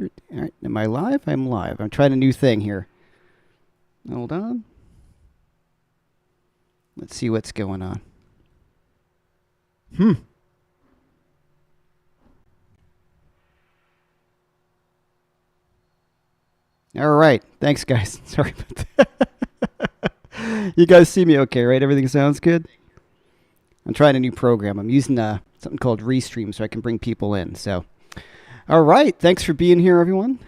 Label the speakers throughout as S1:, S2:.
S1: All right, am I live? I'm live. I'm trying a new thing here. Hold on. Let's see what's going on. All right. Thanks, guys. Sorry about that. You guys see me okay, right? Everything sounds good? I'm trying a new program. I'm using something called Restream so I can bring people in. So, all right. Thanks for being here, everyone.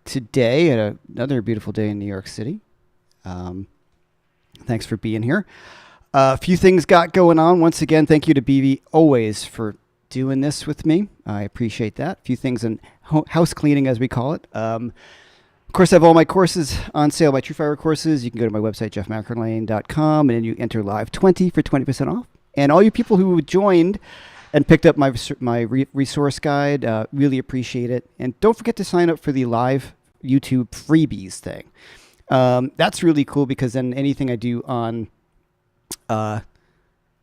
S1: Today, another beautiful day in New York City. Thanks for being here. A few things got going on. Once again, thank you to BV always for doing this with me. I appreciate that. A few things in house cleaning, as we call it. Of course, I have all my courses on sale, my TrueFire courses. You can go to my website, Jeff-McErlain.com, and then you enter Live 20 for 20% off. And all you people who joined and picked up my resource guide, really appreciate it. And don't forget to sign up for the live YouTube freebies thing. That's really cool because then anything I do on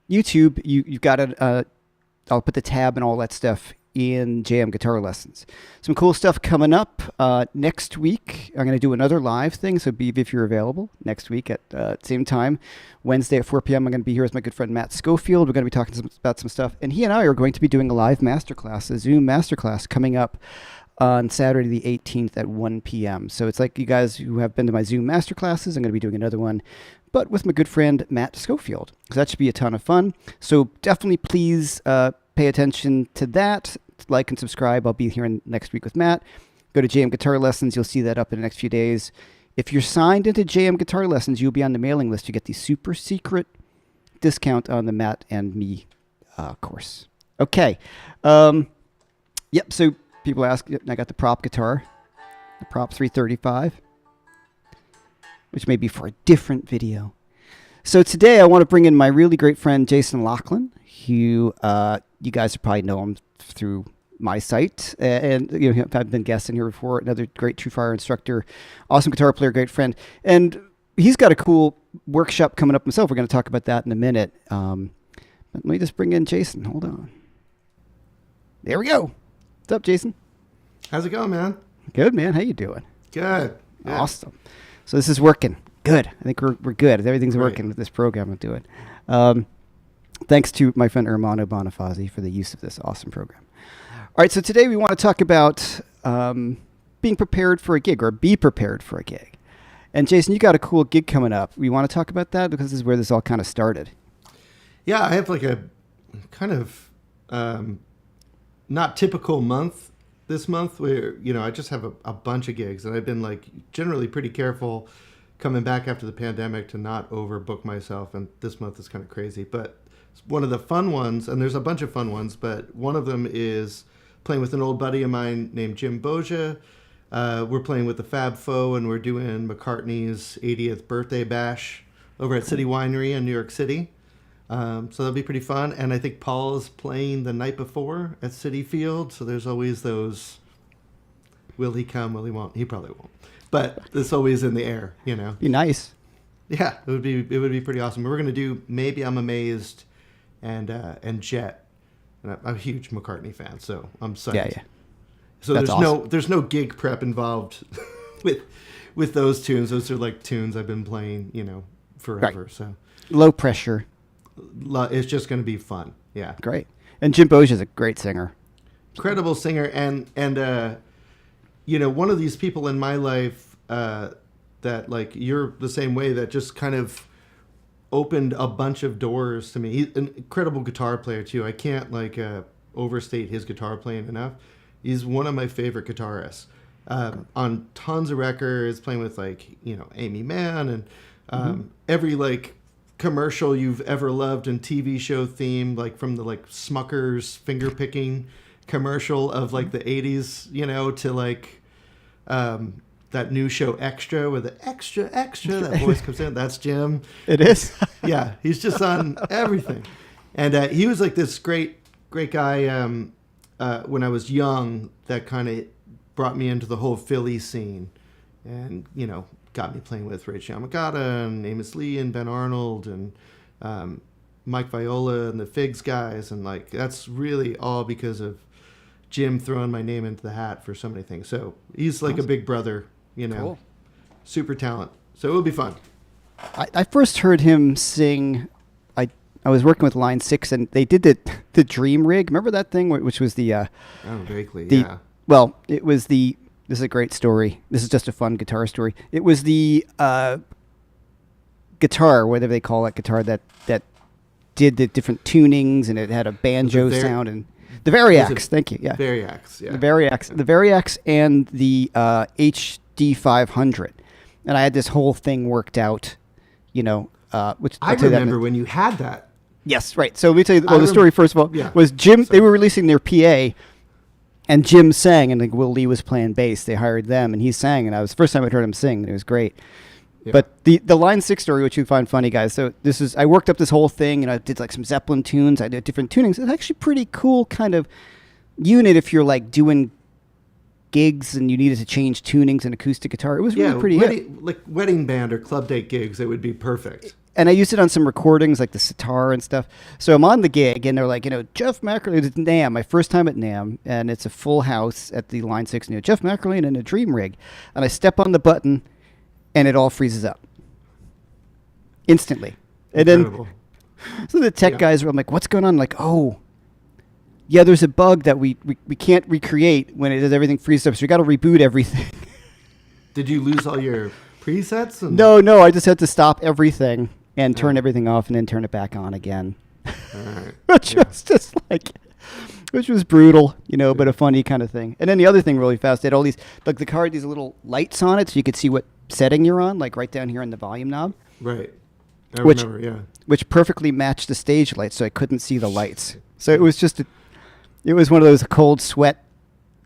S1: YouTube, you've got I'll put the tab and all that stuff in JM Guitar Lessons. Some cool stuff coming up next week. I'm going to do another live thing, so be if you're available next week at the same time. Wednesday at 4 p.m. I'm going to be here with my good friend Matt Schofield. We're going to be talking about some stuff. And he and I are going to be doing a live masterclass, a Zoom masterclass coming up on Saturday the 18th at 1 p.m. So it's like you guys who have been to my Zoom masterclasses, I'm going to be doing another one, but with my good friend Matt Schofield. So that should be a ton of fun. So definitely please pay attention to that. Like and subscribe. I'll be here next week with Matt. Go to JM Guitar Lessons. You'll see that up in the next few days. If you're signed into JM Guitar Lessons, you'll be on the mailing list. You get the super secret discount on the Matt and me course. Okay. Yep. So people ask, I got the prop guitar, the prop 335, which may be for a different video. So today I want to bring in my really great friend, Jason Loughlin, who you guys probably know him through my site. And you know, I've been guesting here before, another great TrueFire instructor, awesome guitar player, great friend. And he's got a cool workshop coming up himself. We're going to talk about that in a minute. But let me just bring in Jason. Hold on. There we go. What's up, Jason?
S2: How's it going, man?
S1: Good, man. How you doing?
S2: Good. Yeah.
S1: Awesome. So this is working. Good. I think we're good. Everything's working with this program I'm doing. Thanks to my friend Ermanno Bonifazi for the use of this awesome program. All right, so today we want to talk about being prepared for a gig or be prepared for a gig. And Jason, you got a cool gig coming up. We want to talk about that because this is where this all kind of started.
S2: Yeah, I have like a kind of not typical month this month where, you know, I just have a bunch of gigs and I've been like generally pretty careful coming back after the pandemic to not overbook myself. And this month is kind of crazy, but one of the fun ones, and there's a bunch of fun ones, but one of them is playing with an old buddy of mine named Jim Boja. We're playing with the Fab Four, and we're doing McCartney's 80th birthday bash over at City Winery in New York City. So that'll be pretty fun. And I think Paul's playing the night before at City Field. So there's always those, will he come, will he won't? He probably won't. But it's always in the air, you know.
S1: Be nice.
S2: Yeah, it would be pretty awesome. We're going to do Maybe I'm Amazed and Jet. And I'm a huge McCartney fan, so I'm psyched.
S1: Yeah.
S2: So
S1: That's
S2: there's no gig prep involved with those tunes. Those are like tunes I've been playing, you know, forever. Right. So
S1: low pressure.
S2: It's just going to be fun. Yeah.
S1: Great. And Jim Boja is a great singer.
S2: Incredible singer, and you know, one of these people in my life that like you're the same way, that just kind of opened a bunch of doors to me. He's an incredible guitar player too. I can't like overstate his guitar playing enough. He's one of my favorite guitarists. On tons of records, playing with like, you know, Amy Mann and every like commercial you've ever loved and TV show theme, like from the like Smucker's finger picking commercial of like the 80s, you know, to like that new show Extra, where the extra that voice comes in. That's Jim.
S1: It is.
S2: Yeah, he's just on everything. And he was like this great guy when I was young, that kind of brought me into the whole Philly scene, and, you know, got me playing with Ray Yamagata and Amos Lee and Ben Arnold and Mike Viola and the Figs guys. And like, that's really all because of Jim throwing my name into the hat for so many things. So he's like a big brother,
S1: Cool.
S2: super talent. So it would be fun.
S1: I first heard him sing. I was working with Line 6, and they did the Dream Rig. Remember that thing, which was the
S2: Oh, vaguely, yeah.
S1: Well, it was the. This is a great story. This is just a fun guitar story. It was the guitar, whatever they call that guitar, that did the different tunings, and it had a banjo sound, and the Variax. Thank you. Yeah,
S2: Variax. Yeah,
S1: the Variax, and the HD 500, and I had this whole thing worked out. Which
S2: I remember when you had that.
S1: Yes, right. So let me tell you. Well, the story first of all was Jim.
S2: Sorry.
S1: They were releasing their PA. And Jim sang, and like Will Lee was playing bass. They hired them, and he sang, and I was the first time I'd heard him sing, and it was great. Yeah. But the Line 6 story, which you find funny, guys. So I worked up this whole thing, and I did like some Zeppelin tunes. I did different tunings. It's actually pretty cool kind of unit if you're like doing gigs and you needed to change tunings and acoustic guitar. It was really pretty hip.
S2: Like wedding band or club date gigs, it would be perfect.
S1: And I used it on some recordings, like the sitar and stuff. So I'm on the gig, and they're like, Jeff McErlain, it's NAMM, my first time at NAMM, and it's a full house at the Line 6, and Jeff McErlain in a Dream Rig. And I step on the button, and it all freezes up. Instantly.
S2: Incredible.
S1: And then, so the tech guys were like, what's going on? I'm like, oh, yeah, there's a bug that we can't recreate when it does everything freezes up, so we got to reboot everything.
S2: Did you lose all your presets?
S1: No, I just had to stop everything and turn everything off and then turn it back on again.
S2: All right.
S1: which was brutal, but a funny kind of thing. And then the other thing really fast, they had all these, like the car had these little lights on it so you could see what setting you're on, like right down here in the volume knob.
S2: Right. I remember, yeah.
S1: Which perfectly matched the stage lights, so I couldn't see the lights. So it was it was one of those cold sweat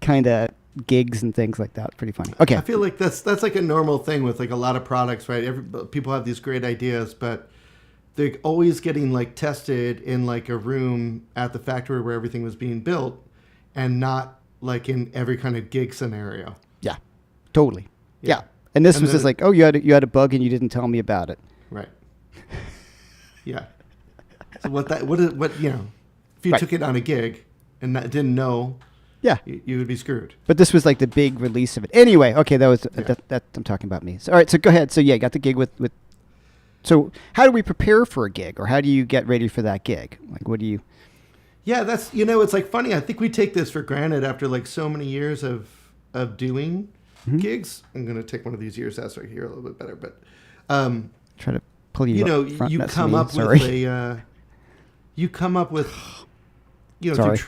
S1: kind of gigs and things like that. Pretty funny. Okay.
S2: I feel like that's like a normal thing with like a lot of products, right? People have these great ideas, but they're always getting like tested in like a room at the factory where everything was being built, and not like in every kind of gig scenario.
S1: Yeah, totally. Yeah. And this was just like, oh, you had a bug and you didn't tell me about it.
S2: Right. Yeah. So if you took it on a gig and didn't know, you would be screwed.
S1: But this was like the big release of it. Anyway, okay, that was that I'm talking about me. So, all right, so go ahead. So yeah, got the gig with. So how do we prepare for a gig, or how do you get ready for that gig? Like, what do you?
S2: Yeah, that's it's like funny. I think we take this for granted after like so many years of doing gigs. I'm gonna take one of these years out so I can hear a little bit better. But
S1: try to pull you.
S2: You come up with you come up with.
S1: Sorry.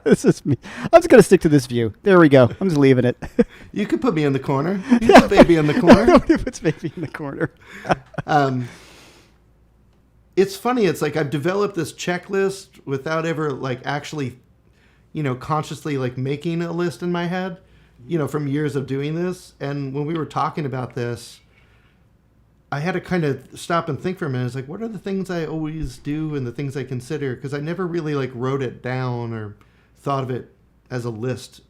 S1: This is me. I'm just going to stick to this view. There we go. I'm just leaving it.
S2: You could put me in the corner. You put baby in the corner.
S1: Nobody puts baby in the corner.
S2: It's funny. It's like I've developed this checklist without ever like actually, consciously like making a list in my head, from years of doing this. And when we were talking about this, I had to kind of stop and think for a minute. It's like, what are the things I always do and the things I consider? Because I never really like wrote it down or thought of it as a list.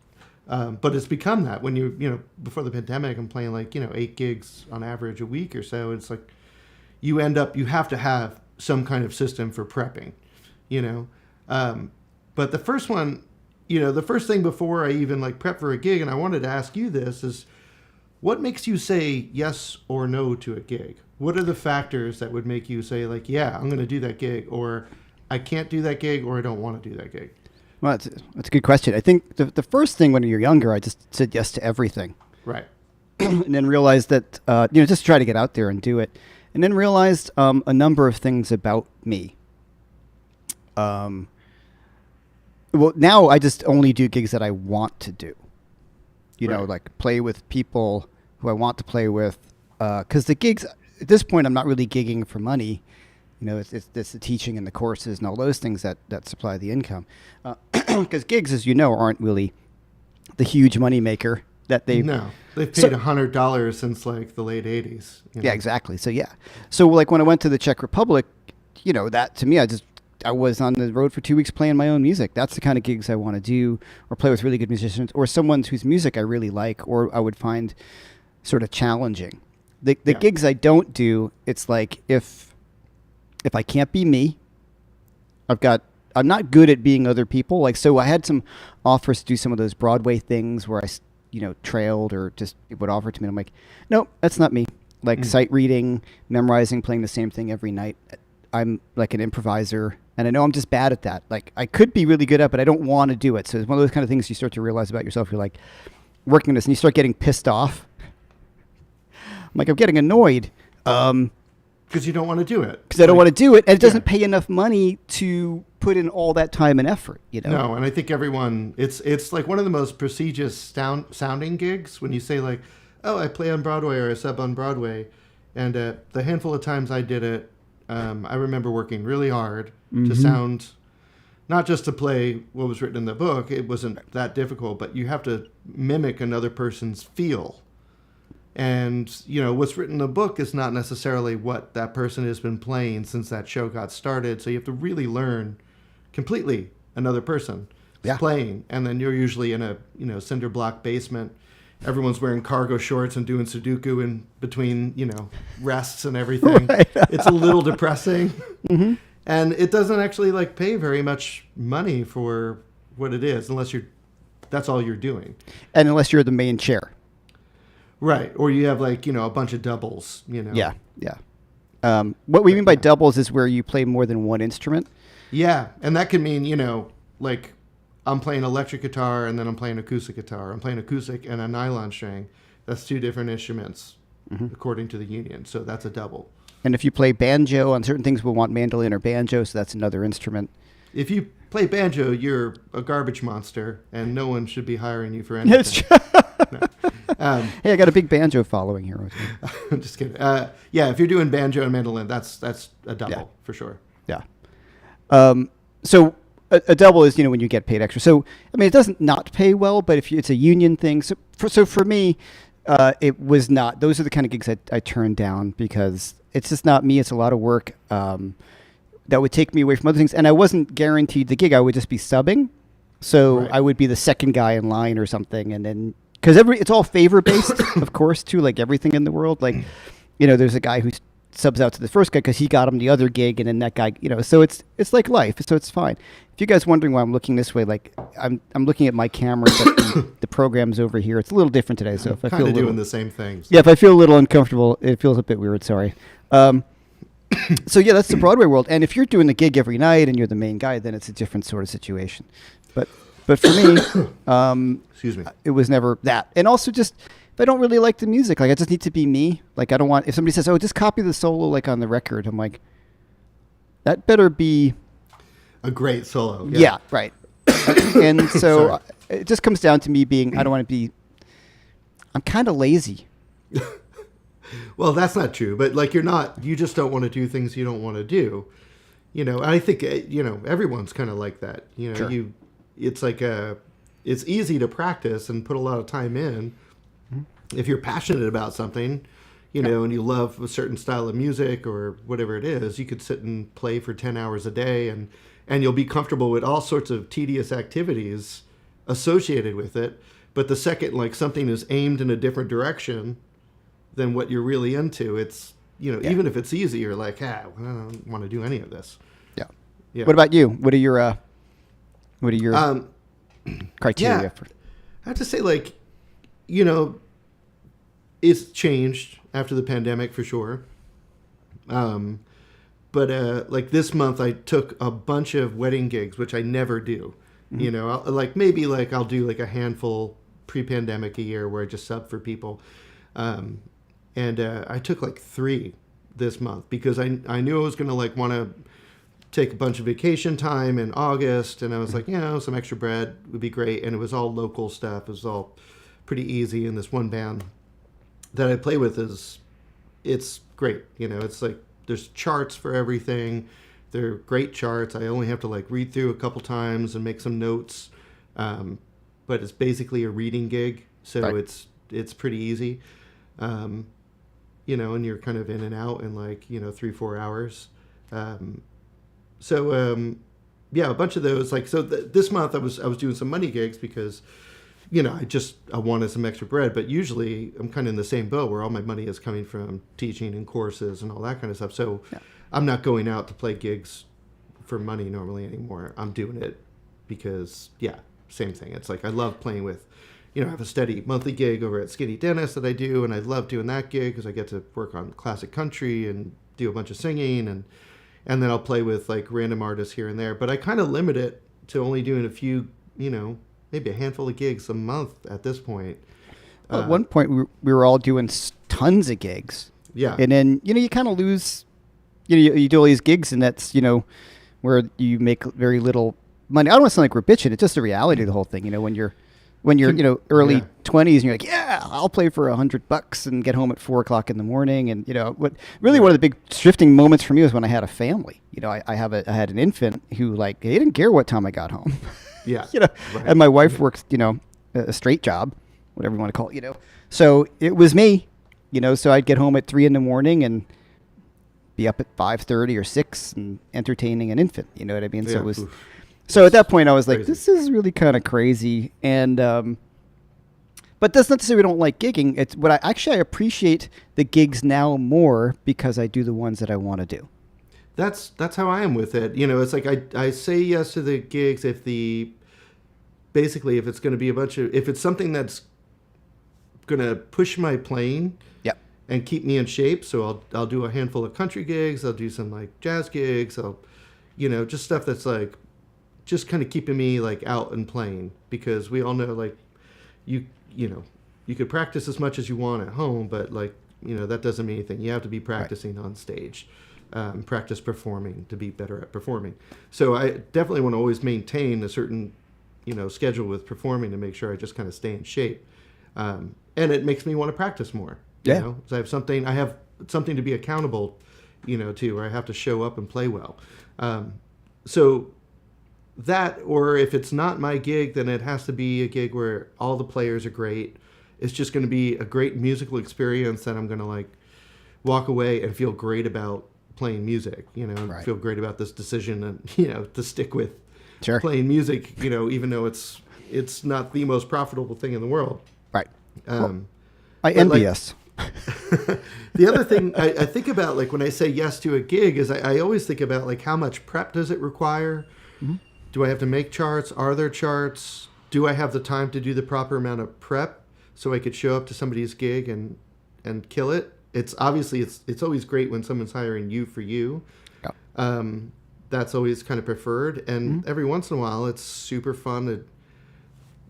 S2: But it's become that when before the pandemic, I'm playing like, 8 gigs on average a week or so. It's like you have to have some kind of system for prepping, But the first one, the first thing before I even like prep for a gig, and I wanted to ask you this is, what makes you say yes or no to a gig? What are the factors that would make you say like, yeah, I'm going to do that gig, or I can't do that gig, or I don't want to do that gig?
S1: Well, that's a good question. I think the first thing when you're younger, I just said yes to everything.
S2: Right.
S1: And then realized that, just try to get out there and do it. And then realized a number of things about me. Well, now I just only do gigs that I want to do. Like play with people who I want to play with. Because the gigs, at this point, I'm not really gigging for money. It's the teaching and the courses and all those things that supply the income. Because gigs, as you know, aren't really the huge money maker that they...
S2: No, they've paid $100 since like the late 80s.
S1: Yeah, exactly. So, yeah. So, like when I went to the Czech Republic, that to me, I was on the road for 2 weeks playing my own music. That's the kind of gigs I want to do, or play with really good musicians, or someone whose music I really like, or I would find sort of challenging. The gigs I don't do, it's like if I can't be me, I'm not good at being other people. Like, so I had some offers to do some of those Broadway things where trailed or just it would offer to me. And I'm like, nope, that's not me. Like sight reading, memorizing, playing the same thing every night. I'm like an improviser, and I know I'm just bad at that. Like, I could be really good at, but I don't want to do it. So it's one of those kind of things you start to realize about yourself. You're like working on this, and you start getting pissed off. I'm like, I'm getting annoyed.
S2: Because you don't want to do it.
S1: Because I don't want to do it, and it doesn't pay enough money to put in all that time and effort.
S2: No, and I think everyone, it's like one of the most prestigious sounding gigs when you say like, oh, I play on Broadway or I sub on Broadway, and the handful of times I did it, I remember working really hard to sound, not just to play what was written in the book. It wasn't that difficult, but you have to mimic another person's feel. And, what's written in the book is not necessarily what that person has been playing since that show got started. So you have to really learn completely another person is playing. And then you're usually in a, cinder block basement. Everyone's wearing cargo shorts and doing Sudoku in between, rests and everything. Right. It's a little depressing. Mm-hmm. And it doesn't actually pay very much money for what it is unless that's all you're doing.
S1: And unless you're the main chair.
S2: Right. Or you have a bunch of doubles,
S1: Yeah. Yeah. What we mean by doubles is where you play more than one instrument.
S2: Yeah. And that can mean, I'm playing electric guitar and then I'm playing acoustic guitar. I'm playing acoustic and a nylon string. That's two different instruments according to the union. So that's a double.
S1: And if you play banjo on certain things, we'll want mandolin or banjo. So that's another instrument.
S2: If you play banjo, you're a garbage monster and no one should be hiring you for anything.
S1: That's true. No. Hey, I got a big banjo following here.
S2: I'm just kidding. If you're doing banjo and mandolin, that's a double for sure.
S1: Yeah. So a double is when you get paid extra. So I mean, it doesn't not pay well, but if it's a union thing. So for me, it was not. Those are the kind of gigs I turned down because it's just not me. It's a lot of work that would take me away from other things, and I wasn't guaranteed the gig. I would just be subbing, so I would be the second guy in line or something, and then. Because it's all favor based, of course, too. Like everything in the world, there's a guy who subs out to the first guy because he got him the other gig, and then that guy, So it's like life. So it's fine. If you guys wondering why I'm looking this way, I'm looking at my camera, but the program's over here. It's a little different today, so if I feel
S2: doing the same things.
S1: Yeah, if I feel a little uncomfortable, it feels a bit weird. Sorry. So yeah, that's the Broadway world. And if you're doing the gig every night and you're the main guy, then it's a different sort of situation. But for me,
S2: excuse me,
S1: it was never that. And also just, if I don't really like the music, I just need to be me. I don't want, if somebody says, oh, just copy the solo on the record, I'm like, that better be
S2: a great solo.
S1: Yeah, right. And so it just comes down to me being, I don't want to be, I'm kind of lazy.
S2: Well, that's not true. But you just don't want to do things you don't want to do. I think, everyone's kind of like that.
S1: Sure.
S2: It's it's easy to practice and put a lot of time in. If you're passionate about something, and you love a certain style of music or whatever it is, you could sit and play for 10 hours a day and you'll be comfortable with all sorts of tedious activities associated with it. But the second, something is aimed in a different direction than what you're really into, it's, even if it's easy, you're like, I don't want to do any of this.
S1: Yeah. What about you? What are your criteria for?
S2: I have to say, it's changed after the pandemic for sure. But this month I took a bunch of wedding gigs, which I never do. Mm-hmm. I'll do a handful pre-pandemic a year where I just sub for people. And I took 3 this month because I knew I was going to want to take a bunch of vacation time in August, and I was like, some extra bread would be great. And it was all local stuff. It was all pretty easy. And this one band that I play with it's great. It's there's charts for everything. They're great charts. I only have to read through a couple times and make some notes. But it's basically a reading gig. So
S1: right.
S2: it's pretty easy. And you're kind of in and out in 3-4 hours. A bunch of those, this month I was doing some money gigs because, I wanted some extra bread, but usually I'm kind of in the same boat where all my money is coming from teaching and courses and all that kind of stuff. So I'm not going out to play gigs for money normally anymore. I'm doing it because, yeah, same thing. It's like I love playing with, I have a steady monthly gig over at Skinny Dennis that I do, and I love doing that gig because I get to work on classic country and do a bunch of singing, and then I'll play with like random artists here and there. But I kind of limit it to only doing a few, maybe a handful of gigs a month at this point.
S1: Well, at one point, we were all doing tons of gigs.
S2: Yeah.
S1: And then, you kind of lose, you do all these gigs, and that's, where you make very little money. I don't want to sound like we're bitching. It's just the reality of the whole thing. When you're, early 20s, and you're like, yeah, I'll play for $100 and get home at 4:00 in the morning. And, what really one of the big shifting moments for me was when I had a family. I had an infant who, like, he didn't care what time I got home.
S2: Yeah.
S1: Right. And my wife works, a straight job, whatever you want to call it, So it was me, so I'd get home at 3 a.m. and be up at 5:30 or 6 and entertaining an infant. You know what I mean?
S2: Yeah.
S1: So it was. So at that point, I was like,
S2: Crazy.
S1: this is really kind of crazy. And, but that's not to say we don't like gigging. It's what I appreciate the gigs now more because I do the ones that I want to do.
S2: That's how I am with it. It's like I say yes to the gigs if it's going to be if it's something that's going to push my playing
S1: Yep.
S2: and keep me in shape. So I'll do a handful of country gigs. I'll do some like jazz gigs. I'll, just stuff that's like, just kind of keeping me like out and playing, because we all know like you could practice as much as you want at home, but like, that doesn't mean anything. You have to be practicing on stage, practice performing to be better at performing. So I definitely want to always maintain a certain, schedule with performing to make sure I just kind of stay in shape. And it makes me want to practice more, so I have something to be accountable, to, where I have to show up and play well. So that, or if it's not my gig, then it has to be a gig where all the players are great. It's just going to be a great musical experience that I'm going to like walk away and feel great about playing music, and feel great about this decision and, to stick with playing music, even though it's not the most profitable thing in the world.
S1: Right. I envy us.
S2: The other thing I think about, like when I say yes to a gig, is I always think about like how much prep does it require? Mm-hmm. Do I have to make charts? Are there charts? Do I have the time to do the proper amount of prep so I could show up to somebody's gig and kill it? It's obviously it's always great when someone's hiring you for you. Yeah. That's always kind of preferred. And every once in a while, it's super fun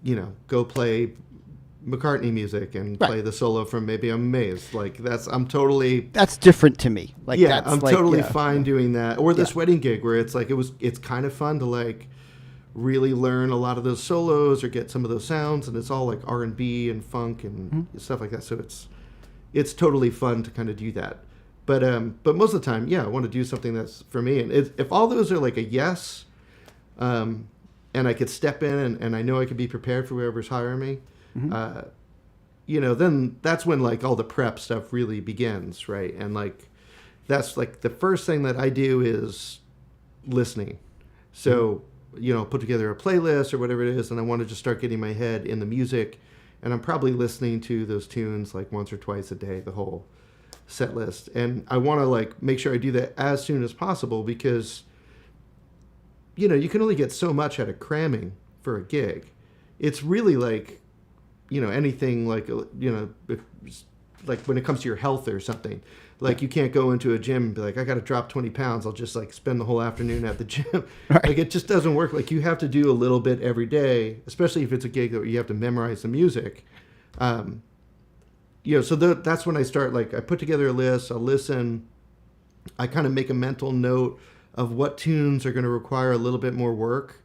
S2: to, go play McCartney music and play the solo from Maybe I'm Amazed. Like that's
S1: different to me. Like
S2: I'm totally fine doing that. Or this wedding gig where it's like it's kind of fun to like really learn a lot of those solos or get some of those sounds, and it's all like R&B and funk and stuff like that. So it's totally fun to kind of do that. But most of the time, I want to do something that's for me. And if all those are like a yes, and I could step in and I know I could be prepared for whoever's hiring me. Then that's when like all the prep stuff really begins, right? And like that's like the first thing that I do is listening. So put together a playlist or whatever it is, and I want to just start getting my head in the music, and I'm probably listening to those tunes like once or twice a day, the whole set list. And I want to like make sure I do that as soon as possible, because you can only get so much out of cramming for a gig. It's really like anything like, if, like when it comes to your health or something, like you can't go into a gym and be like, I got to drop 20 pounds. I'll just like spend the whole afternoon at the gym. Right. Like it just doesn't work. Like you have to do a little bit every day, especially if it's a gig that you have to memorize the music. So that's when I start, like I put together a list, I'll listen. I kind of make a mental note of what tunes are going to require a little bit more work.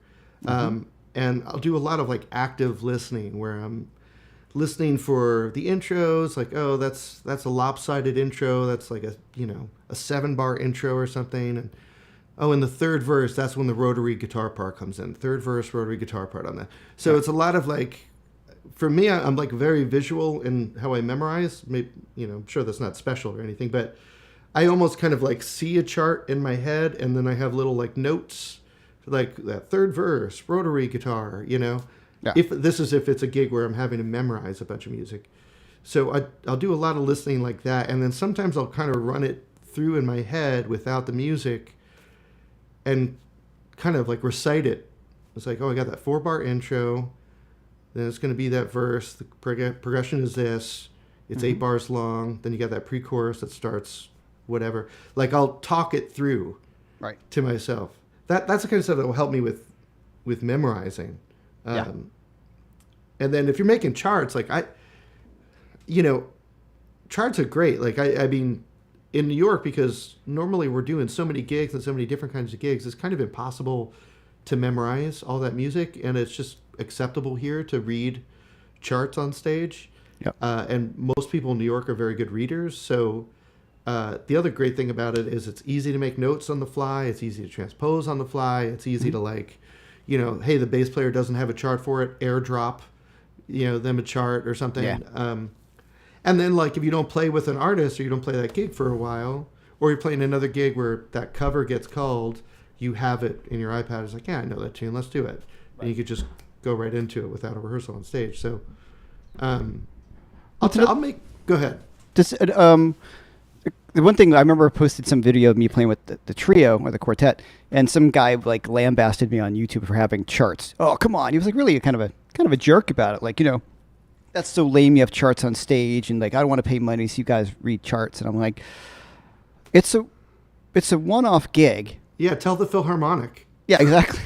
S2: And I'll do a lot of like active listening where I'm listening for the intros, like, oh, that's a lopsided intro. That's like a 7-bar intro or something. And in the third verse, that's when the rotary guitar part comes in. Third verse, rotary guitar part on that. So it's a lot of like, for me, I'm like very visual in how I memorize. Maybe, I'm sure that's not special or anything, but I almost kind of like see a chart in my head, and then I have little like notes, like that third verse, rotary guitar, Yeah. If it's a gig where I'm having to memorize a bunch of music. So I'll do a lot of listening like that. And then sometimes I'll kind of run it through in my head without the music and kind of like recite it. It's like, oh, I got that 4-bar intro. Then it's going to be that verse. The progression is this. It's 8 bars long. Then you got that pre-chorus that starts whatever. Like I'll talk it through to myself. That's the kind of stuff that will help me with memorizing. And then if you're making charts, like charts are great. Like I mean, in New York, because normally we're doing so many gigs and so many different kinds of gigs, it's kind of impossible to memorize all that music, and it's just acceptable here to read charts on stage.
S1: Yep.
S2: And most people in New York are very good readers. So the other great thing about it is it's easy to make notes on the fly. It's easy to transpose on the fly. It's easy to like, hey, the bass player doesn't have a chart for it, airdrop, them a chart or something.
S1: Yeah.
S2: And then like if you don't play with an artist or you don't play that gig for a while, or you're playing another gig where that cover gets called, you have it in your iPad. It's like, yeah, I know that tune. Let's do it. And you could just go right into it without a rehearsal on stage. So go ahead.
S1: Just the one thing I remember, I posted some video of me playing with the trio or the quartet, and some guy like lambasted me on YouTube for having charts. Oh, come on! He was like really kind of a jerk about it. Like, that's so lame. You have charts on stage, and like I don't want to pay money so you guys read charts. And I'm like, it's a one-off gig.
S2: Yeah, tell the Philharmonic.
S1: Yeah, exactly.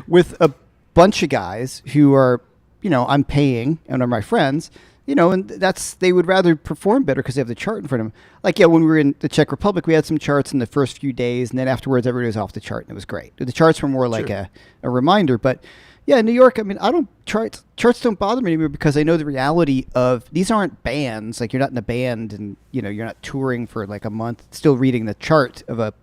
S1: With a bunch of guys who are, I'm paying and are my friends. And they would rather perform better because they have the chart in front of them. Like, when we were in the Czech Republic, we had some charts in the first few days, and then afterwards, everybody was off the chart, and it was great. The charts were more like a reminder. But, yeah, in New York, I mean, charts don't bother me anymore because I know the reality of these aren't bands. Like, you're not in a band, and, you're not touring for like a month, still reading the chart of a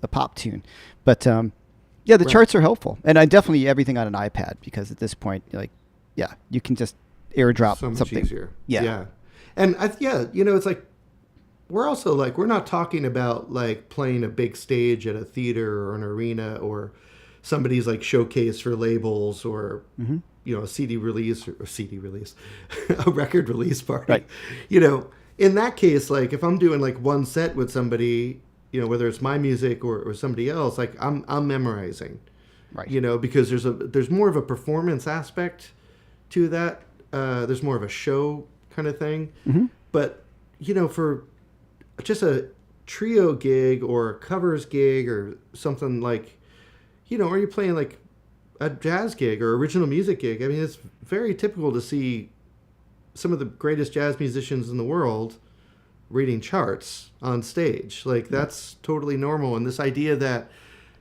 S1: pop tune. But, the charts are helpful. And I definitely everything on an iPad because at this point, you can just airdrop
S2: so much
S1: something
S2: easier.
S1: Yeah.
S2: And it's like we're also like we're not talking about like playing a big stage at a theater or an arena or somebody's like showcase for labels or a CD release, a record release party.
S1: Right.
S2: In that case, like if I'm doing like one set with somebody, whether it's my music or somebody else, like I'm memorizing.
S1: Right.
S2: Because there's more of a performance aspect to that. There's more of a show kind of thing. Mm-hmm. But, for just a trio gig or a covers gig or something like, or you're playing like a jazz gig or original music gig, I mean, it's very typical to see some of the greatest jazz musicians in the world reading charts on stage. Like, that's totally normal. And this idea that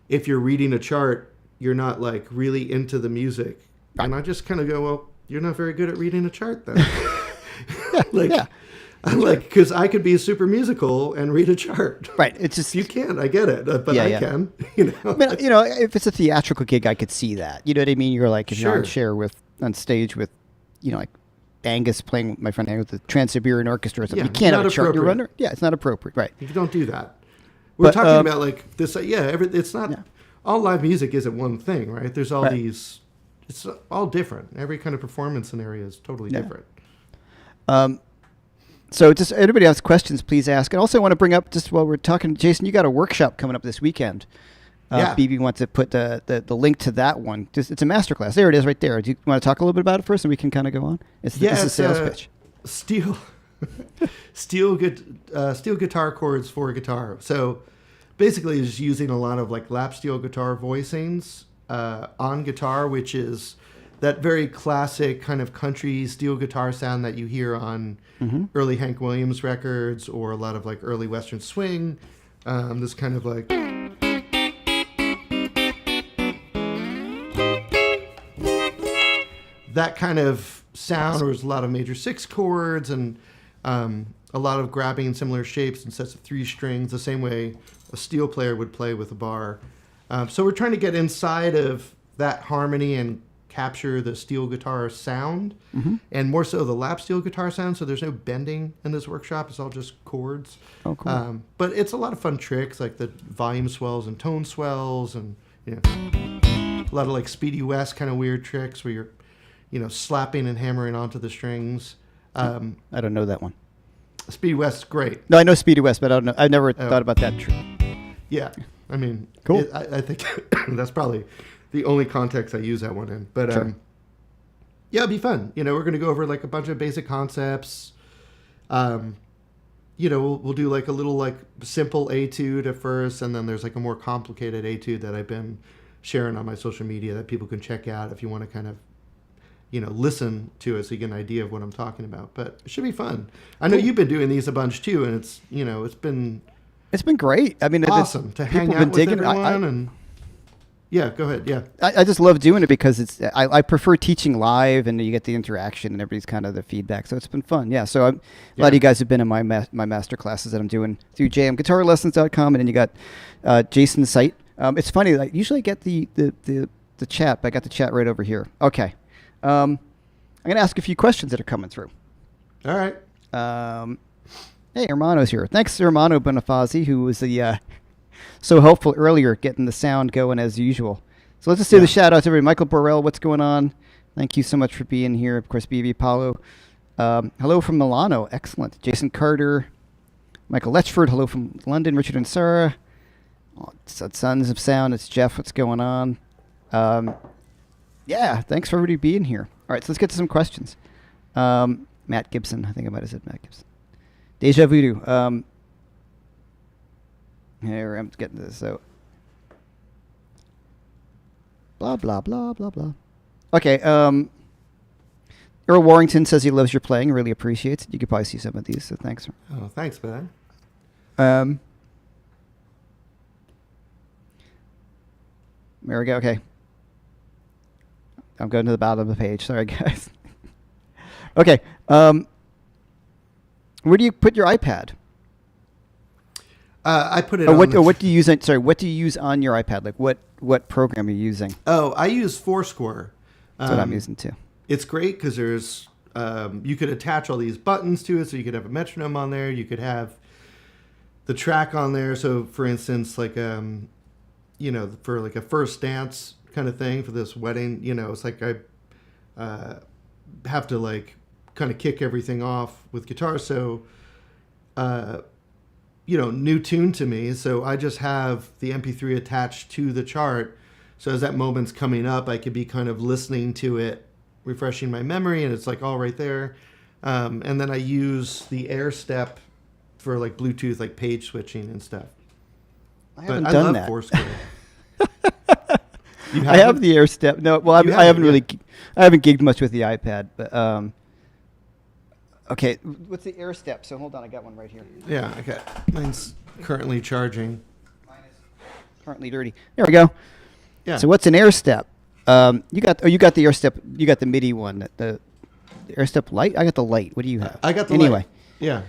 S2: if you're reading a chart, you're not like really into the music. Right. And I just kind of go, well, you're not very good at reading a chart then. Because I could be super musical and read a chart.
S1: Right. It's just
S2: you can't. I get it, but I can.
S1: I mean, if it's a theatrical gig, I could see that. You know what I mean? You're like if you're on stage with, like Angus playing with my friend Angus with the Trans-Siberian Orchestra or something. You can't have a chart. You're under. Yeah, it's not appropriate. Right.
S2: You don't do that. We're talking about like this. It's not all live music isn't one thing, right? There's all these. It's all different. Every kind of performance scenario is totally different.
S1: So just anybody has questions, please ask. And also I want to bring up, just while we're talking, Jason, you got a workshop coming up this weekend. BB wants to put the link to that one. It's a masterclass. There it is right there. Do you want to talk a little bit about it first and we can kind of go on? It's a sales pitch.
S2: Steel guitar chords for guitar. So basically it's using a lot of like lap steel guitar voicings on guitar, which is that very classic kind of country steel guitar sound that you hear on early Hank Williams records or a lot of like early Western swing. This kind of like that kind of sound, or there's a lot of major 6 chords and a lot of grabbing in similar shapes and sets of 3 strings, the same way a steel player would play with a bar. So we're trying to get inside of that harmony and capture the steel guitar sound, and more so the lap steel guitar sound. So there's no bending in this workshop. It's all just chords. Oh, cool. But it's a lot of fun tricks, like the volume swells and tone swells, and a lot of like Speedy West kind of weird tricks where you're slapping and hammering onto the strings.
S1: I don't know that one.
S2: Speedy West's great.
S1: No, I know Speedy West, but I don't know. I've never thought about that trick.
S2: Yeah. I mean,
S1: Cool.
S2: I think that's probably the only context I use that one in. But
S1: Sure.
S2: yeah, it'd be fun. We're going to go over like a bunch of basic concepts. We'll do like a little like simple etude at first, and then there's like a more complicated etude that I've been sharing on my social media that people can check out if you want to kind of, listen to it so you get an idea of what I'm talking about. But it should be fun. I know you've been doing these a bunch too, and it's
S1: It's been great. I mean,
S2: awesome to hang
S1: people
S2: out
S1: been
S2: with
S1: digging it.
S2: everyone. And yeah, go ahead. Yeah.
S1: I just love doing it because I prefer teaching live and you get the interaction and everybody's kind of the feedback. So it's been fun. Yeah. So a lot of you guys have been in my master classes that I'm doing through jmguitarlessons.com, and then you got Jason's site. It's funny. Like usually I get the chat, but I got the chat right over here. Okay. I'm going to ask a few questions that are coming through.
S2: All right.
S1: Hey, Hermano's here. Thanks, Hermano Bonifazi, who was so helpful earlier getting the sound going as usual. So let's just say the shout out to everybody. Michael Borrell, what's going on? Thank you so much for being here. Of course, BV Paulo. Hello from Milano. Excellent. Jason Carter. Michael Letchford. Hello from London. Richard and Sarah. Sons of Sound. It's Jeff. What's going on? Yeah, thanks for everybody being here. All right, so let's get to some questions. Matt Gibson. I think I might have said Matt Gibson. Deja Voodoo. Here, I'm getting this out. Blah, blah, blah, blah, blah. Okay, Earl Warrington says he loves your playing, really appreciates it. You could probably see some of these, so thanks.
S2: Oh, thanks, man.
S1: There we go, okay. I'm going to the bottom of the page. Sorry, guys. Okay, where do you put your iPad?
S2: I put it.
S1: What do you use? What do you use on your iPad? Like what program are you using?
S2: Oh, I use Foursquare.
S1: That's what I'm using too.
S2: It's great because there's you could attach all these buttons to it, so you could have a metronome on there. You could have the track on there. So, for instance, like for like a first dance kind of thing for this wedding, it's like I have to like kind of kick everything off with guitar. So, new tune to me. So I just have the MP3 attached to the chart. So as that moment's coming up, I could be kind of listening to it, refreshing my memory, and it's like all right there. And then I use the Air Step for like Bluetooth, like page switching and stuff.
S1: I haven't done that.
S2: Foursquare.
S1: I have the Air Step. No, well, I haven't really. I haven't gigged much with the iPad, but okay. What's the Air Step? So hold on, I got one right here.
S2: Yeah, I got mine's currently charging.
S1: Mine is currently dirty. There we go.
S2: Yeah.
S1: So what's an Air Step? You got the Air Step. You got the MIDI one. The Air Step Lite. I got the Lite. What do you have?
S2: I got the
S1: anyway.
S2: Lite. Yeah.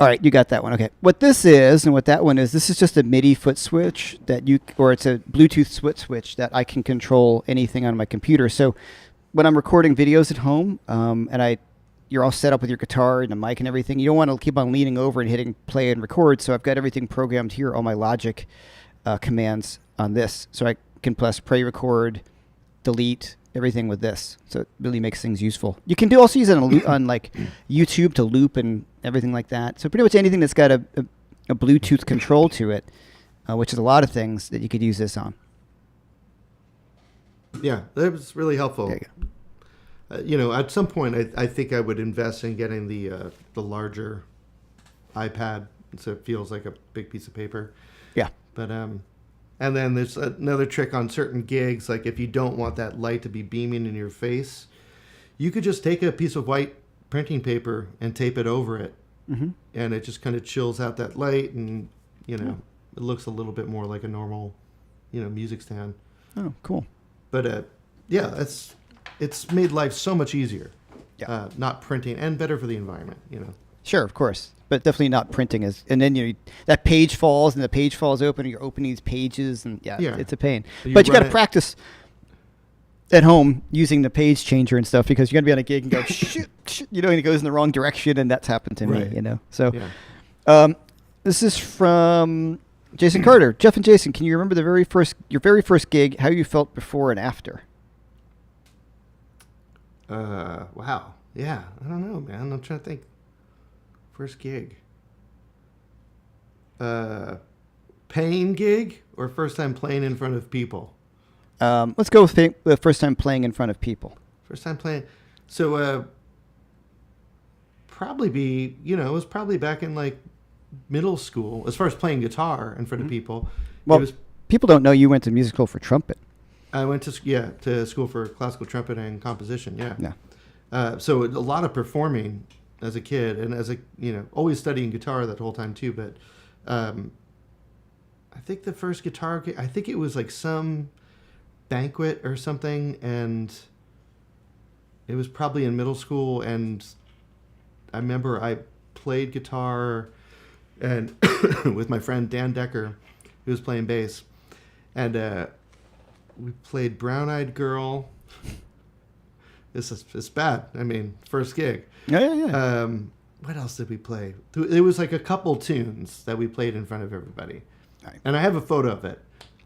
S1: All right, you got that one. Okay. What this is and what that one is, this is just a MIDI foot switch or it's a Bluetooth foot switch that I can control anything on my computer. So when I'm recording videos at home, and you're all set up with your guitar and the mic and everything, you don't want to keep on leaning over and hitting play and record. So I've got everything programmed here, all my Logic commands on this. So I can press play, record, delete, everything with this. So it really makes things useful. You can also use it on like YouTube to loop and everything like that. So pretty much anything that's got a Bluetooth control to it, which is a lot of things that you could use this on.
S2: Yeah, that was really helpful.
S1: There you go.
S2: At some point, I think I would invest in getting the larger iPad, so it feels like a big piece of paper.
S1: Yeah.
S2: But and then there's another trick on certain gigs, like if you don't want that light to be beaming in your face, you could just take a piece of white printing paper and tape it over it, and it just kind of chills out that light, and it looks a little bit more like a normal, music stand.
S1: Oh, cool.
S2: But yeah, it's made life so much easier.
S1: Yeah.
S2: Not printing, and better for the environment.
S1: Sure, of course, but definitely not printing and then that page falls and the page falls open and you're opening these pages and it's a pain. But you got to practice at home using the page changer and stuff because you're gonna be on a gig and go shit, and it goes in the wrong direction, and that's happened to me. So, this is from Jason Carter. Jeff and Jason, can you remember your very first gig? How you felt before and after?
S2: Wow. Yeah, I don't know, man. I'm trying to think. First gig. paying gig or first time playing in front of people?
S1: Let's go with the first time playing in front of people.
S2: First time playing. So probably be, it was probably back in like middle school as far as playing guitar in front of people.
S1: Well, people don't know you went to music school for trumpet.
S2: I went to school for classical trumpet and composition. Yeah.
S1: Yeah.
S2: So a lot of performing as a kid, and as a always studying guitar that whole time too. But I think the first guitar gig, I think it was like some banquet or something, and it was probably in middle school. And I remember I played guitar and with my friend Dan Decker, who was playing bass, and we played Brown Eyed Girl. It's bad. I mean, first gig.
S1: Yeah.
S2: What else did we play? It was like a couple tunes that we played in front of everybody. Right. And I have a photo of it.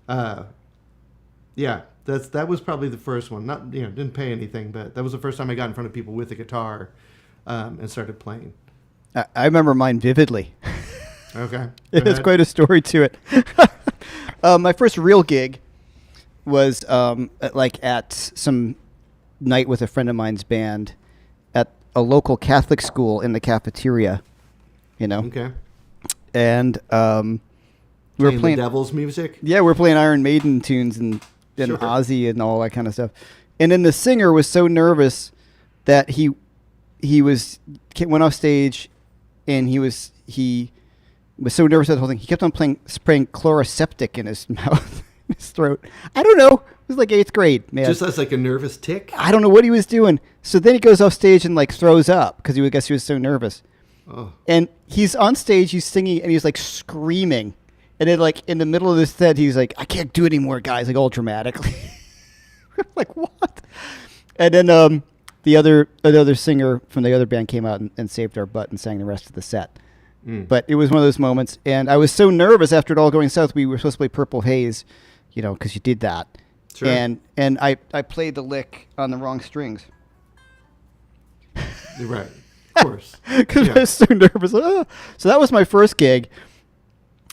S2: That was probably the first one. Not didn't pay anything, but that was the first time I got in front of people with a guitar and started playing.
S1: I remember mine vividly.
S2: Okay.
S1: It's quite a story to it. My first real gig was at some night with a friend of mine's band at a local Catholic school in the cafeteria,
S2: Okay.
S1: And we were playing
S2: the Devil's music.
S1: Yeah, we were playing Iron Maiden tunes and
S2: Sure.
S1: Ozzy and all that kind of stuff. And then the singer was so nervous that he went off stage, and he was so nervous at the whole thing. He kept on spraying chloroseptic in his mouth, in his throat. I don't know. It was like 8th grade, man.
S2: Just as like a nervous tick?
S1: I don't know what he was doing. So then he goes off stage and like throws up because I guess he was so nervous.
S2: Oh.
S1: And he's on stage, he's singing, and he's like screaming. And then like in the middle of this set, he's like, "I can't do it anymore, guys," like all dramatically. Like, what? And then the other singer from the other band came out and saved our butt and sang the rest of the set. But it was one of those moments, and I was so nervous after it all going south. We were supposed to play Purple Haze, because you did that.
S2: Sure.
S1: And I played the lick on the wrong strings.
S2: You're right. Of course.
S1: Because I was so nervous. So that was my first gig.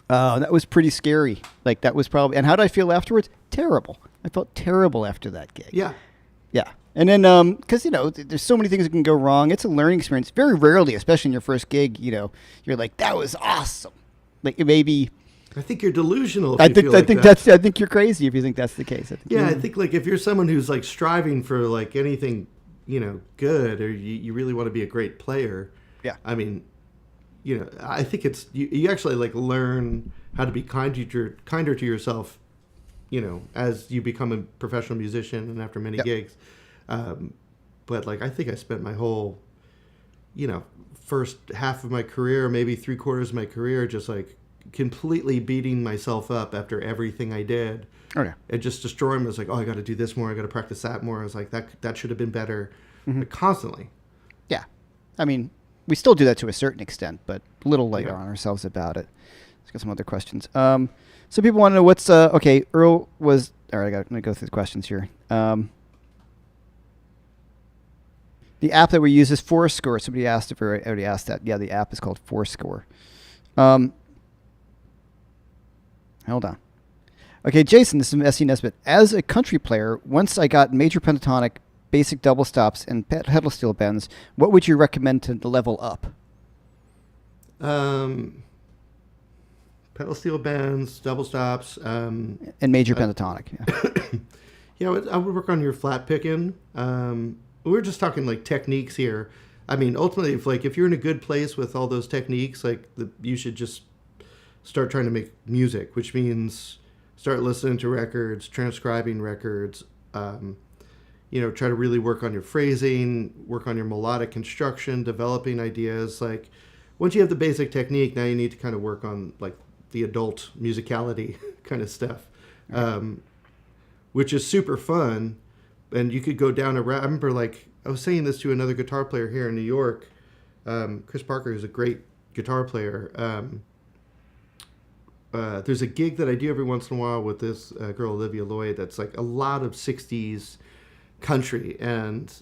S1: That was pretty scary. Like, that was probably... And how did I feel afterwards? Terrible. I felt terrible after that gig.
S2: Yeah.
S1: Yeah. And then, because, there's so many things that can go wrong. It's a learning experience. Very rarely, especially in your first gig, you're like, that was awesome. Like, maybe...
S2: I think you're delusional.
S1: I think you're crazy if you think that's the case.
S2: I think like if you're someone who's like striving for like anything, good, or you really want to be a great player.
S1: Yeah.
S2: I mean, I think it's you actually like learn how to be kinder to yourself, as you become a professional musician and after many gigs. But like I think I spent my whole, first half of my career, maybe 3/4 of my career, just like completely beating myself up after everything I did.
S1: Okay.
S2: And just destroying me. I was like, oh, I got to do this more. I got to practice that more. I was like, that should have been better. Like, constantly.
S1: Yeah. I mean, we still do that to a certain extent, but a little lighter on ourselves about it. Let's get some other questions. So people want to know what's, Earl was, all right, I'm going to go through the questions here. The app that we use is Fourscore. Somebody asked if I already asked that. Yeah, the app is called Fourscore. Hold on. Okay, Jason, this is from S.E. Nesbitt. As a country player, once I got major pentatonic, basic double stops, and pedal steel bends, what would you recommend to level up?
S2: Pedal steel bends, double stops.
S1: And major pentatonic.
S2: Yeah. I would work on your flat picking. We're just talking like techniques here. I mean, ultimately, if you're in a good place with all those techniques, you should just start trying to make music, which means start listening to records, transcribing records, try to really work on your phrasing, work on your melodic construction, developing ideas. Like, once you have the basic technique, now you need to kind of work on like the adult musicality kind of stuff, which is super fun. And you could go down I remember I was saying this to another guitar player here in New York, Chris Parker, who's a great guitar player. There's a gig that I do every once in a while with this girl, Olivia Lloyd, that's like a lot of 60s country. And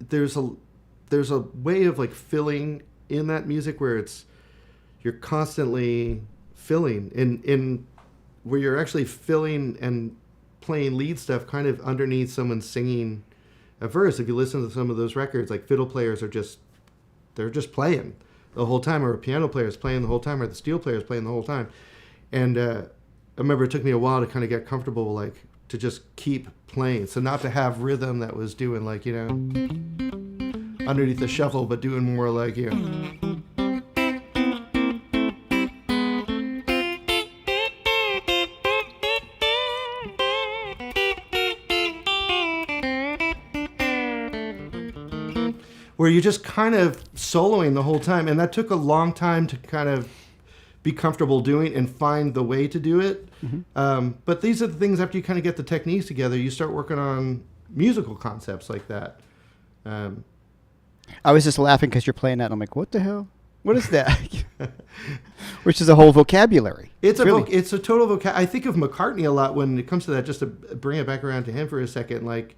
S2: there's a way of like filling in that music where you're constantly filling in where you're actually filling and playing lead stuff kind of underneath someone singing a verse. If you listen to some of those records, like fiddle players they're just playing the whole time, or a piano player is playing the whole time, or the steel player is playing the whole time. And I remember it took me a while to kind of get comfortable, like to just keep playing. So not to have rhythm that was doing like, underneath the shuffle, but doing more like, where you're just kind of soloing the whole time. And that took a long time to kind of be comfortable doing and find the way to do it. Mm-hmm. But these are the things, after you kind of get the techniques together, you start working on musical concepts like that.
S1: I was just laughing because you're playing that, and I'm like, what the hell? What is that? Which is a whole vocabulary.
S2: It's a total vocabulary. I think of McCartney a lot when it comes to that, just to bring it back around to him for a second, like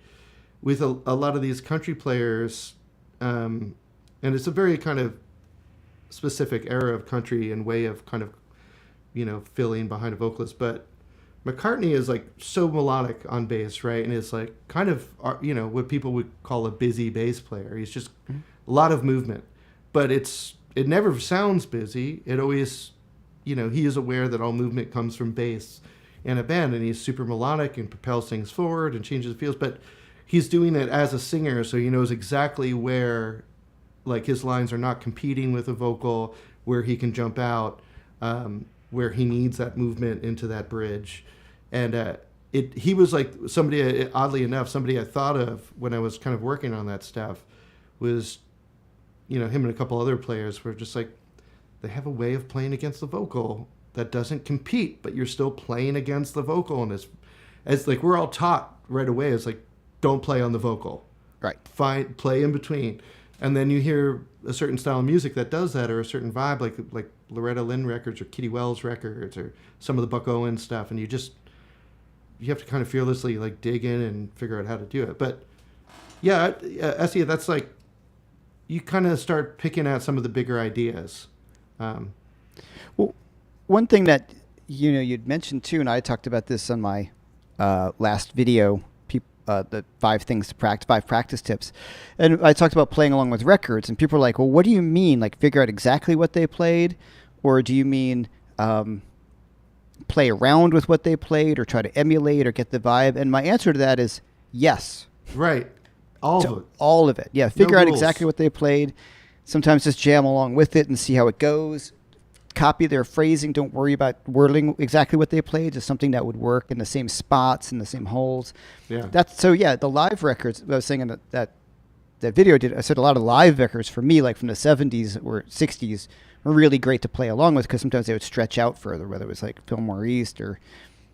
S2: with a lot of these country players, and it's a very kind of specific era of country and way of kind of, filling behind a vocalist. But McCartney is like so melodic on bass, right? And it's like kind of, what people would call a busy bass player. He's just a lot of movement, but it never sounds busy. It always, he is aware that all movement comes from bass in a band, and he's super melodic and propels things forward and changes the feels, but he's doing it as a singer, so he knows exactly where, like, his lines are not competing with a vocal, where he can jump out, where he needs that movement into that bridge. And he was like somebody, oddly enough, somebody I thought of when I was kind of working on that stuff was, him and a couple other players were just like, they have a way of playing against the vocal that doesn't compete, but you're still playing against the vocal. And as like, we're all taught right away, it's like, don't play on the vocal.
S1: Right.
S2: Play in between. And then you hear a certain style of music that does that, or a certain vibe, like Loretta Lynn records or Kitty Wells records or some of the Buck Owens stuff, and you have to kind of fearlessly like dig in and figure out how to do it. But yeah, Essie, that's like, you kind of start picking out some of the bigger ideas.
S1: Well, one thing that you'd mentioned too, and I talked about this on my last video, the 5 practice tips. And I talked about playing along with records, and people are like, well, what do you mean? Like, figure out exactly what they played? Or do you mean play around with what they played, or try to emulate or get the vibe? And my answer to that is yes.
S2: Right. All of it.
S1: All of it. Yeah. Figure
S2: No
S1: out
S2: rules.
S1: exactly what they played. Sometimes just jam along with it and see how it goes. Copy their phrasing. Don't worry about wording exactly what they played. Just something that would work in the same spots, in the same holes.
S2: Yeah.
S1: The live records, I was saying in that video, I said a lot of live records for me, like from the 70s or 60s, were really great to play along with, because sometimes they would stretch out further, whether it was like Fillmore East or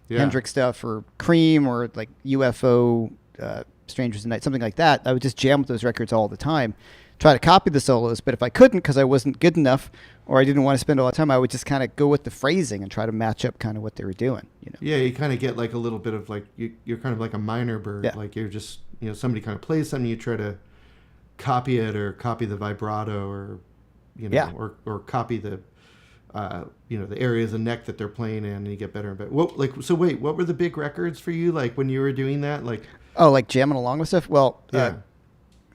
S1: Hendrix stuff or Cream or like UFO, Strangers in the Night, something like that. I would just jam with those records all the time. Try to copy the solos, but if I couldn't because I wasn't good enough or I didn't want to spend all the time, I would just kind of go with the phrasing and try to match up kind of what they were doing.
S2: Yeah, you kind of get like a little bit of like, you're kind of like a minor bird. Yeah. Like you're just, somebody kind of plays something, you try to copy it, or copy the vibrato, or, or copy the, the areas of neck that they're playing in, and you get better and better. What were the big records for you? Like when you were doing that, like,
S1: like jamming along with stuff. Well,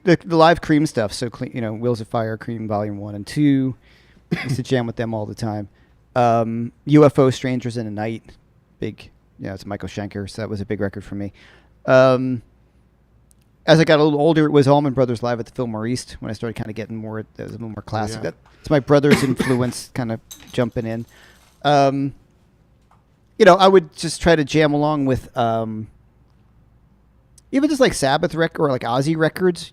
S1: the live Cream stuff. So, Wheels of Fire, Cream Volume 1 and 2. I used to jam with them all the time. UFO, Strangers in the Night. Big, it's Michael Schenker, so that was a big record for me. As I got a little older, it was Allman Brothers Live at the Fillmore East when I started kind of getting more, that was a little more classic.
S2: Yeah.
S1: It's my brother's influence kind of jumping in. I would just try to jam along with... even just like Sabbath record or like Ozzy records,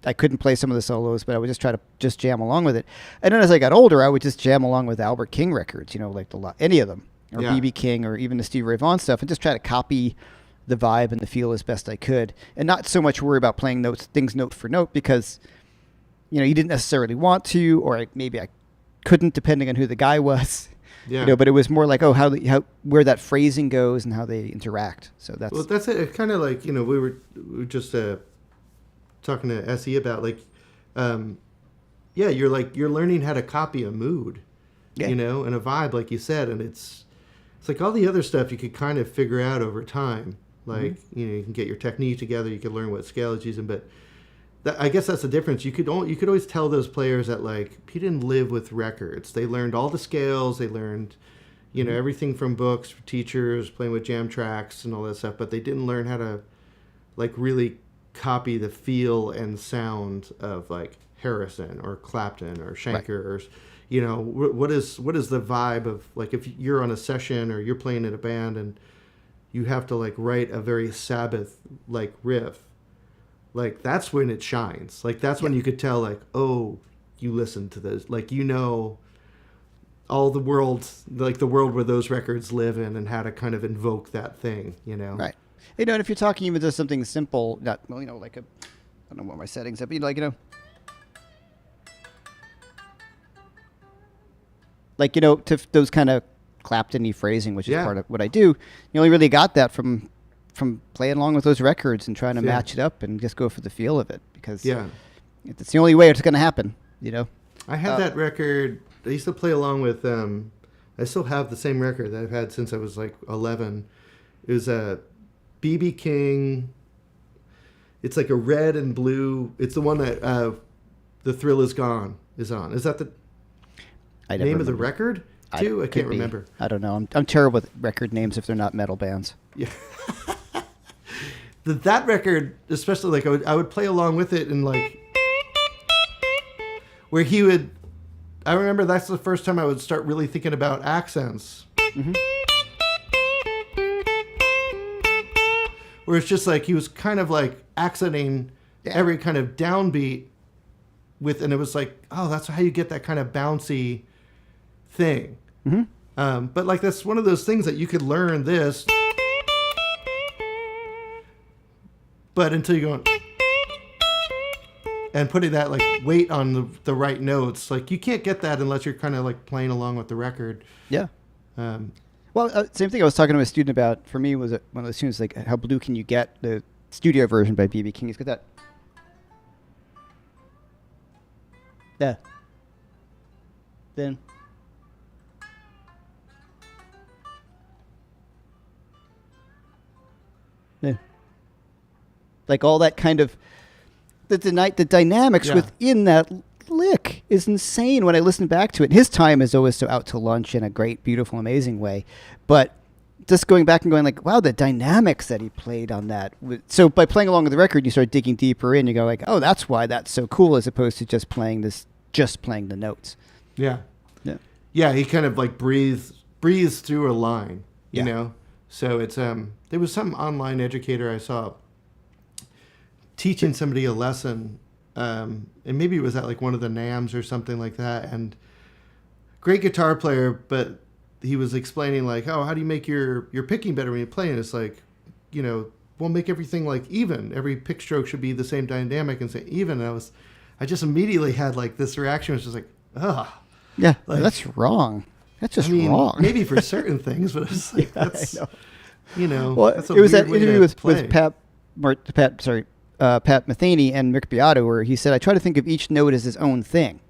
S1: I couldn't play some of the solos, but I would just try to just jam along with it. And then as I got older, I would just jam along with Albert King records, like any of them, or B.B. King, or even the Stevie Ray Vaughan stuff, and just try to copy the vibe and the feel as best I could, and not so much worry about playing things note for note, because you didn't necessarily want to, or maybe I couldn't, depending on who the guy was.
S2: Yeah.
S1: But it was more like, how where that phrasing goes and how they interact. So that's
S2: it. It's kind of like, we were just talking to Essie about like, you're learning how to copy a mood.
S1: Yeah.
S2: you know, and a vibe, like you said. And it's like all the other stuff you could kind of figure out over time. Like, you know, you can get your technique together, you can learn what scale it's using, but I guess that's the difference. You could always tell those players that, like, he didn't live with records. They learned all the scales, they learned, you know, everything from books, teachers, playing with jam tracks and all that stuff, but they didn't learn how to, like, really copy the feel and sound of, like, Harrison or Clapton or Schenker, or, you know, what is the vibe of, like, if you're on a session or you're playing in a band and you have to, like, write a very Sabbath, like, riff, like, that's when it shines. Like, that's when you could tell, like, oh, you listened to this, like, you know, all the world, like the world where those records live in, and how to kind of invoke that thing, you know?
S1: Right. You know, and if you're talking even just something simple, not, well, you know, like I don't know what my settings are, but, you know, like, you know, like, you know, to those kind of Clapton-y phrasing, which is part of what I do, you only really got that from playing along with those records and trying to match it up and just go for the feel of it, because it's the only way it's going to happen, you know?
S2: I had that record. I used to play along with, I still have the same record that I've had since I was like 11. It was a B.B. King. It's like a red and blue. It's the one that The Thrill Is Gone is on. Is that the name of the record too? I can't remember.
S1: I don't know. I'm terrible with record names if they're not metal bands.
S2: Yeah. That record, especially, like, I would play along with it, and, like, where he would, I remember that's the first time I would start really thinking about accents. Mm-hmm. Where it's just like he was kind of like accenting every kind of downbeat with, and it was like, oh, that's how you get that kind of bouncy thing. Mm-hmm. But, like, that's one of those things that you could learn this, but until you go and putting that, like, weight on the right notes, like, you can't get that unless you're kind of, like, playing along with the record.
S1: Yeah. Well, same thing I was talking to a student about. For me, was one of those students, like, how blue can you get? The studio version by B.B. King. He's got that. Yeah. Then. Yeah. Like, all that kind of the dynamics within that lick is insane when I listen back to it. His time is always so out to lunch in a great, beautiful, amazing way. But just going back and going, like, wow, the dynamics that he played on that. So by playing along with the record, you start digging deeper in. You go, like, oh, that's why that's so cool, as opposed to just playing the notes.
S2: Yeah.
S1: Yeah.
S2: Yeah, he kind of, like, breathes through a line, you know? So it's, there was some online educator I saw teaching somebody a lesson, and maybe it was at, like, one of the NAMs or something like that, and great guitar player, but he was explaining, like, oh, how do you make your picking better when you play? And it's like, you know, we'll make everything, like, even. Every pick stroke should be the same dynamic and say even. And I just immediately had, like, this reaction, which was like, ugh.
S1: Yeah,
S2: like,
S1: that's wrong. That's just wrong.
S2: Maybe for certain things, but it's like, that's, you know,
S1: well,
S2: that's a
S1: it was
S2: weird
S1: that
S2: way to
S1: interview with
S2: play.
S1: Pat Metheny and Rick Beato, where he said, I try to think of each note as his own thing.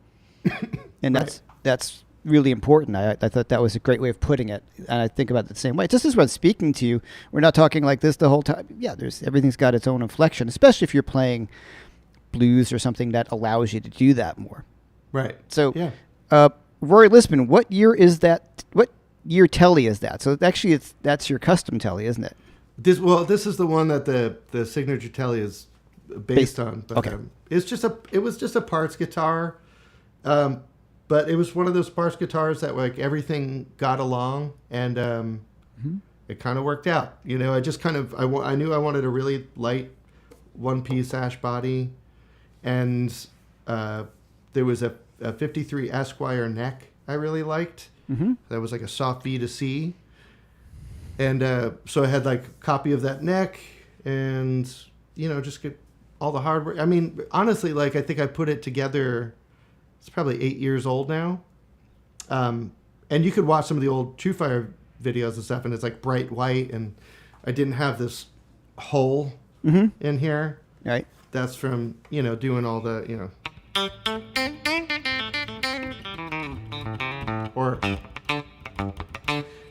S1: And that's really important. I thought that was a great way of putting it. And I think about it the same way. Just as we're speaking to you, we're not talking like this the whole time. Yeah, everything's got its own inflection, especially if you're playing blues or something that allows you to do that more.
S2: Right.
S1: So, Rory Lisbon, what year is that? What year telly is that? So actually, that's your custom telly, isn't it?
S2: This is the one that the signature telly is based on. But,
S1: okay.
S2: It was just a parts guitar, but it was one of those parts guitars that, like, everything got along, and it kind of worked out. You know, I just kind of I knew I wanted a really light one-piece ash body, and there was a 53 Esquire neck I really liked. Mm-hmm. That was like a soft B to C. And so I had, like, a copy of that neck, and, you know, just get all the hardware. I mean, honestly, like, I think I put it together. It's probably 8 years old now. And you could watch some of the old True Fire videos and stuff, and it's, like, bright white, and I didn't have this hole in here.
S1: Right.
S2: That's from, you know, doing all the, you know. Or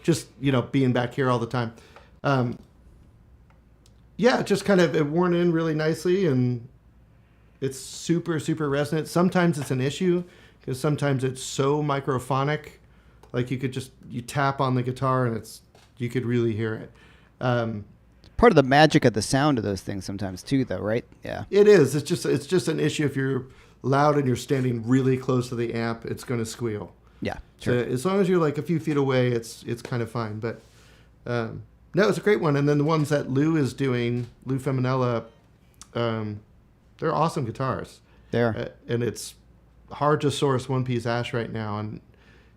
S2: just being back here all the time. Yeah, just kind of it worn in really nicely, and it's super, super resonant. Sometimes it's an issue because sometimes it's so microphonic, like you tap on the guitar and you could really hear it.
S1: Part of the magic of the sound of those things sometimes too, though, right? Yeah.
S2: It is. It's just an issue if you're loud and you're standing really close to the amp, it's going to squeal.
S1: Yeah, sure.
S2: So as long as you're like a few feet away, it's kind of fine. But no, it's a great one. And then the ones that Lou is doing, Lou Feminella, they're awesome guitars.
S1: There.
S2: And it's hard to source one-piece ash right now, and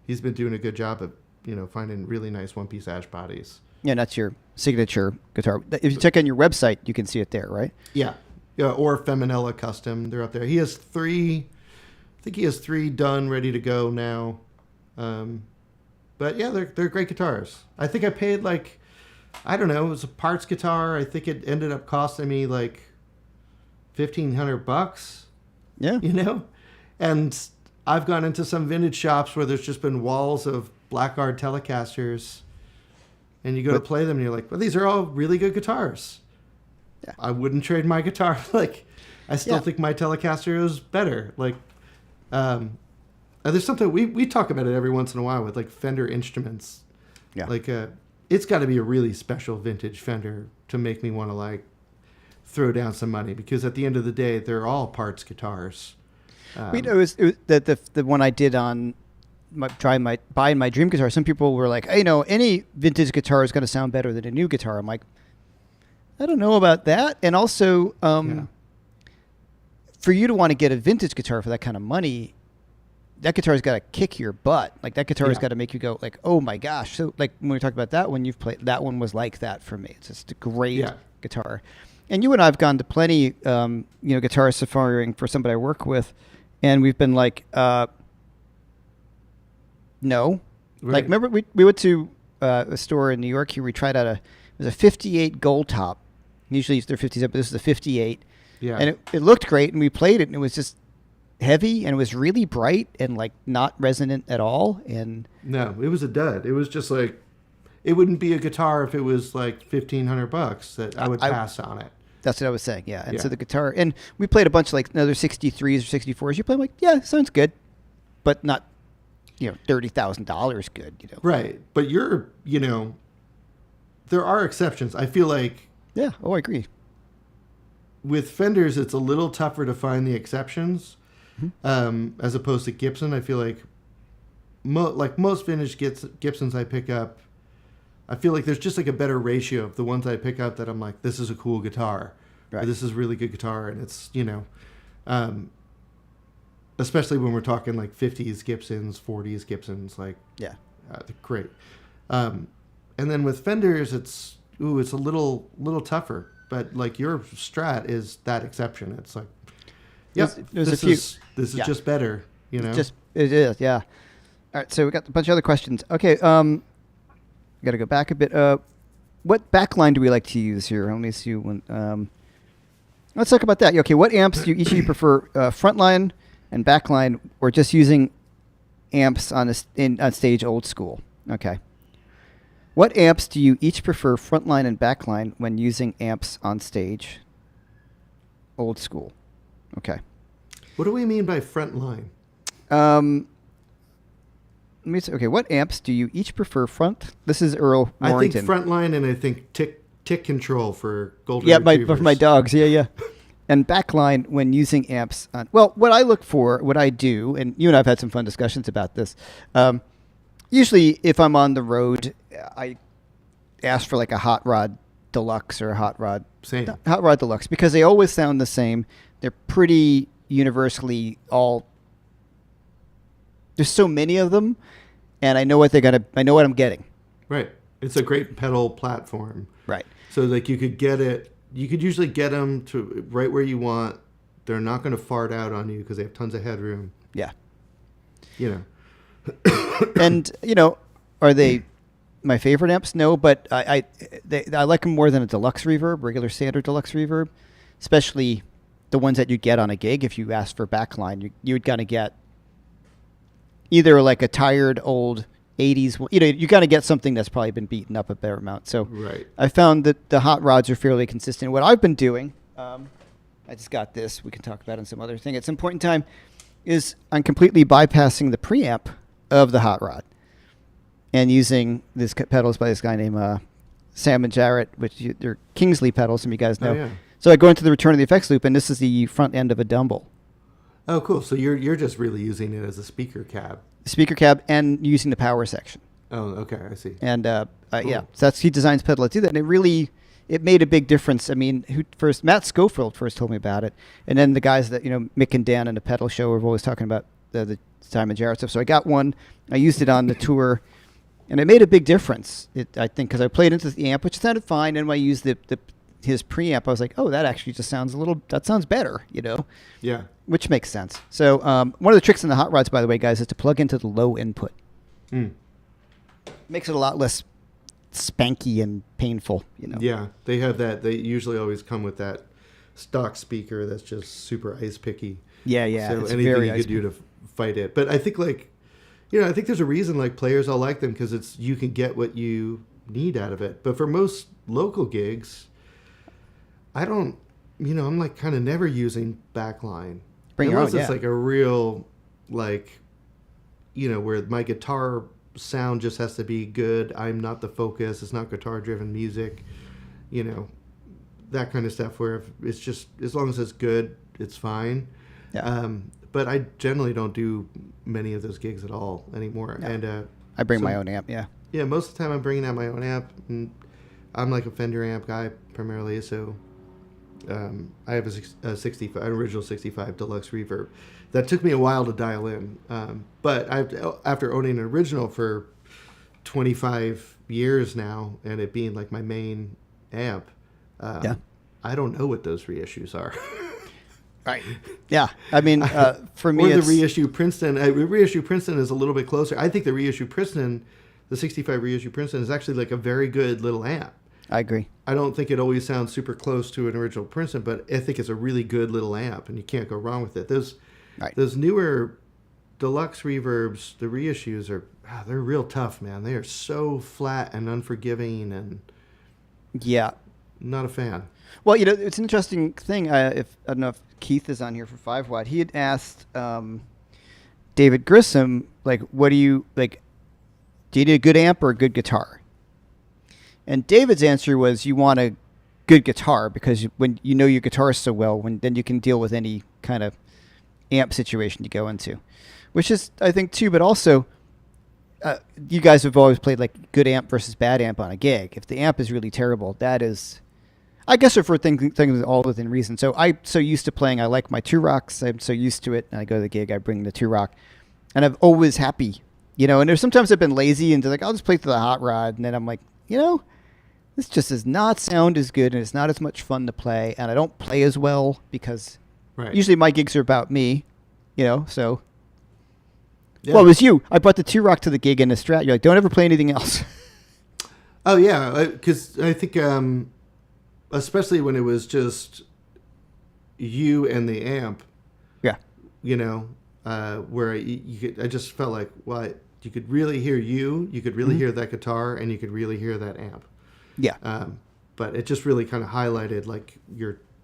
S2: he's been doing a good job of finding really nice one-piece ash bodies.
S1: Yeah, that's your signature guitar. If you check on your website, you can see it there, right?
S2: Yeah, or Feminella Custom. They're up there. He has 3. I think he has 3 done, ready to go now. But yeah, they're great guitars. I think I paid I don't know, it was a parts guitar. I think it ended up costing me $1,500.
S1: Yeah.
S2: And I've gone into some vintage shops where there's just been walls of Blackguard Telecasters, and you go to play them and you're like, well, these are all really good guitars.
S1: Yeah.
S2: I wouldn't trade my guitar. I still think my Telecaster is better. There's something we talk about it every once in a while with Fender instruments.
S1: Yeah.
S2: It's got to be a really special vintage Fender to make me want to throw down some money, because at the end of the day, they're all parts guitars.
S1: It was the one I did on buying my dream guitar. Some people were like, hey, any vintage guitar is going to sound better than a new guitar. I'm like, I don't know about that. And also, for you to want to get a vintage guitar for that kind of money, that guitar's got to kick your butt. That guitar's got to make you go oh my gosh. So when we talk about that one, you've played, that one was like that for me. It's just a great guitar. And you and I have gone to plenty, guitar safaring for somebody I work with, and we've been no.
S2: Right.
S1: Remember we went to a store in New York here. We tried out it was a 58 gold top. Usually they're 57, but this is a 58.
S2: Yeah.
S1: And it looked great, and we played it, and it was just heavy, and it was really bright and not resonant at all. And
S2: no, it was a dud. It was just it wouldn't be a guitar if it was $1,500 that I would pass on it.
S1: That's what I was saying, yeah. And so the guitar, and we played a bunch of another 63s or 64s. You play, I'm like, yeah, sounds good, but not, $30,000 good,
S2: Right, but there are exceptions. I feel
S1: yeah, I agree.
S2: With Fenders, it's a little tougher to find the exceptions, as opposed to Gibson. I feel most vintage Gibsons I pick up, I feel there's just a better ratio of the ones I pick up that I'm like, this is a cool guitar,
S1: right.
S2: Or this is really good guitar, and it's especially when we're talking 50s Gibsons, 40s Gibsons, they're great. And then with Fenders, it's a little tougher, but your Strat is that exception. It's this is just better,
S1: It is, yeah. All right, so we got a bunch of other questions. Okay, got to go back a bit. What backline do we like to use here? Let me see one. Let's talk about that. Okay, what amps do each of you prefer, frontline and backline, or just using amps on stage old school? Okay. What amps do you each prefer, frontline and backline, when using amps on stage old school? Okay.
S2: What do we mean by frontline?
S1: Let me see. Okay, what amps do you each prefer front? This is Earl Warrington.
S2: I think frontline, and I think tick control for golden
S1: retrievers. For my dogs. Yeah. And backline when using amps on. Well, what I do, and you and I have had some fun discussions about this. Usually, if I'm on the road, I ask for a Hot Rod Deluxe or a Hot Rod Deluxe, because they always sound the same. They're pretty universally all. There's so many of them, and I know what I know what I'm getting.
S2: Right. It's a great pedal platform.
S1: Right.
S2: So you could get it. You could usually get them to right where you want. They're not going to fart out on you because they have tons of headroom.
S1: Yeah.
S2: And
S1: are they my favorite amps? No, but I like them more than a deluxe reverb, regular standard deluxe reverb, especially the ones that you get on a gig. If you ask for backline, you'd gonna get either a tired old 80s. You know, you got to get something that's probably been beaten up a fair amount. So
S2: Right.
S1: I found that the hot rods are fairly consistent. What I've been doing, I just got this. We can talk about it in some other thing. At some point in time, is I'm completely bypassing the preamp of the hot rod and using these pedals by this guy named Sam and Jarrett, they're Kingsley pedals, some of you guys know.
S2: Oh, yeah.
S1: So I go into the return of the effects loop, and this is the front end of a Dumble.
S2: Oh, cool. So you're just really using it as a speaker cab.
S1: Speaker cab and using the power section.
S2: Oh, okay. I see.
S1: And
S2: Cool.
S1: yeah, so he designs pedal to do that, and it made a big difference. I mean, Matt Schofield first told me about it, and then the guys that Mick and Dan in the pedal show were always talking about the Simon Jarrett stuff. So I got one, I used it on the tour, and it made a big difference. I think because I played into the amp, which sounded fine, and when I used his preamp, I was like, oh, that actually just sounds that sounds better,
S2: Yeah.
S1: which makes sense. So one of the tricks in the hot rods, by the way, guys, is to plug into the low input. Makes it a lot less spanky and painful,
S2: Yeah, they have that. They usually always come with that stock speaker that's just super ice picky.
S1: Yeah.
S2: So
S1: it's
S2: anything
S1: very
S2: you could do to fight it. But I think I think there's a reason players all like them because you can get what you need out of it. But for most local gigs, I don't. I'm like kind of never using backline.
S1: Bring your
S2: Unless
S1: own,
S2: it's
S1: yeah.
S2: like a real where my guitar sound just has to be good. I'm not the focus. It's not guitar driven music. That kind of stuff where if it's just as long as it's good, it's fine.
S1: Yeah.
S2: But I generally don't do many of those gigs at all anymore.
S1: No.
S2: And
S1: I bring my own amp, yeah.
S2: Yeah, most of the time I'm bringing out my own amp. And I'm like a Fender amp guy primarily, so I have a 65, an original 65 deluxe reverb. That took me a while to dial in, but after owning an original for 25 years now, and it being like my main amp, I don't know what those reissues are.
S1: Right. Yeah. I mean, for me,
S2: or the
S1: it's
S2: reissue Princeton. Reissue Princeton is a little bit closer. I think the reissue Princeton, the 65 reissue Princeton, is actually like a very good little amp.
S1: I agree.
S2: I don't think it always sounds super close to an original Princeton, but I think it's a really good little amp, and you can't go wrong with it. Those newer deluxe reverbs, the reissues they're real tough, man. They are so flat and unforgiving, and
S1: Yeah.
S2: not a fan.
S1: Well, it's an interesting thing. I don't know if Keith is on here for 5 Watt. He had asked David Grissom, what do you like? Do you need a good amp or a good guitar? And David's answer was, you want a good guitar because when your guitar so well, then you can deal with any kind of amp situation you go into, which is, I think, too. But also, you guys have always played good amp versus bad amp on a gig. If the amp is really terrible, that is, I guess, for things all within reason. So I'm so used to playing. I like my 2-Rocks. I'm so used to it. And I go to the gig, I bring the 2-Rock, and I'm always happy. And there's sometimes I've been lazy and I'll just play through the hot rod, and then I'm like, this just does not sound as good, and it's not as much fun to play, and I don't play as well because usually my gigs are about me, so. Yeah. Well, it was you. I brought the 2-Rock to the gig in a Strat. You're like, don't ever play anything else.
S2: Oh, yeah, because I think, especially when it was just you and the amp.
S1: Yeah.
S2: Where I just felt like, you could really hear you could really hear that guitar, and you could really hear that amp.
S1: Yeah.
S2: But it just really kind of highlighted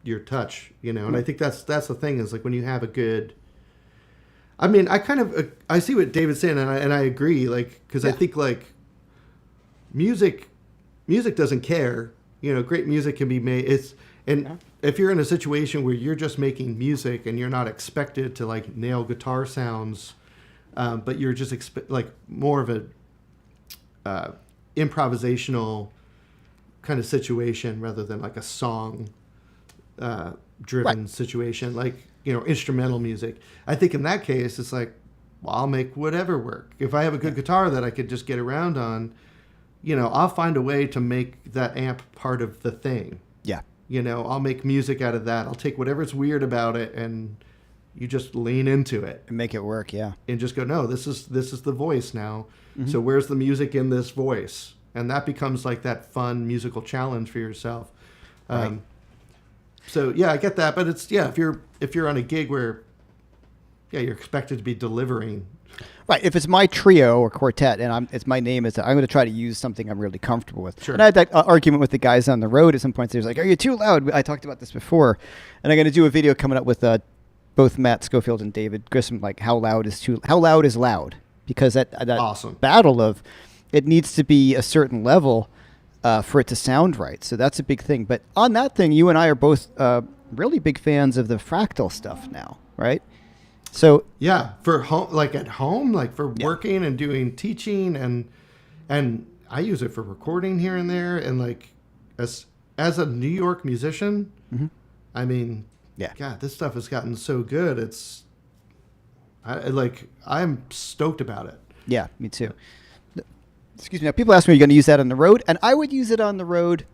S2: your touch, and I think that's the thing is when you have a good. I mean, I see what David's saying, and I agree, because I think music doesn't care, great music can be made. If you're in a situation where you're just making music and you're not expected to nail guitar sounds, but you're just more of a improvisational kind of situation rather than a song driven situation, instrumental music. I think in that case it's I'll make whatever work. If I have a good guitar that I could just get around on, I'll find a way to make that amp part of the thing.
S1: Yeah.
S2: I'll make music out of that. I'll take whatever's weird about it and you just lean into it
S1: and make it work. Yeah.
S2: And just go, no, this is the voice now. Mm-hmm. So where's the music in this voice? And that becomes that fun musical challenge for yourself.
S1: Right.
S2: So yeah, I get that, but it's if you're on a gig where you're expected to be delivering.
S1: Right. If it's my trio or quartet and it's my name is, I'm going to try to use something I'm really comfortable with.
S2: Sure.
S1: And I had that argument with the guys on the road at some point. They was like, "Are you too loud?" I talked about this before, and I'm going to do a video coming up with both Matt Schofield and David Grissom, like how loud is loud, because that
S2: Awesome.
S1: battle of it needs to be a certain level for it to sound right. So that's a big thing. But on that thing, you and I are both really big fans of the fractal stuff now, right? So
S2: yeah, for home, like at home, like for working and doing teaching, and I use it for recording here and there, and like as a New York musician, I mean, God, this stuff has gotten so good. I'm stoked about it.
S1: Yeah, me too. Excuse me. Now, people ask me, are you going to use that on the road? And I would use it on the road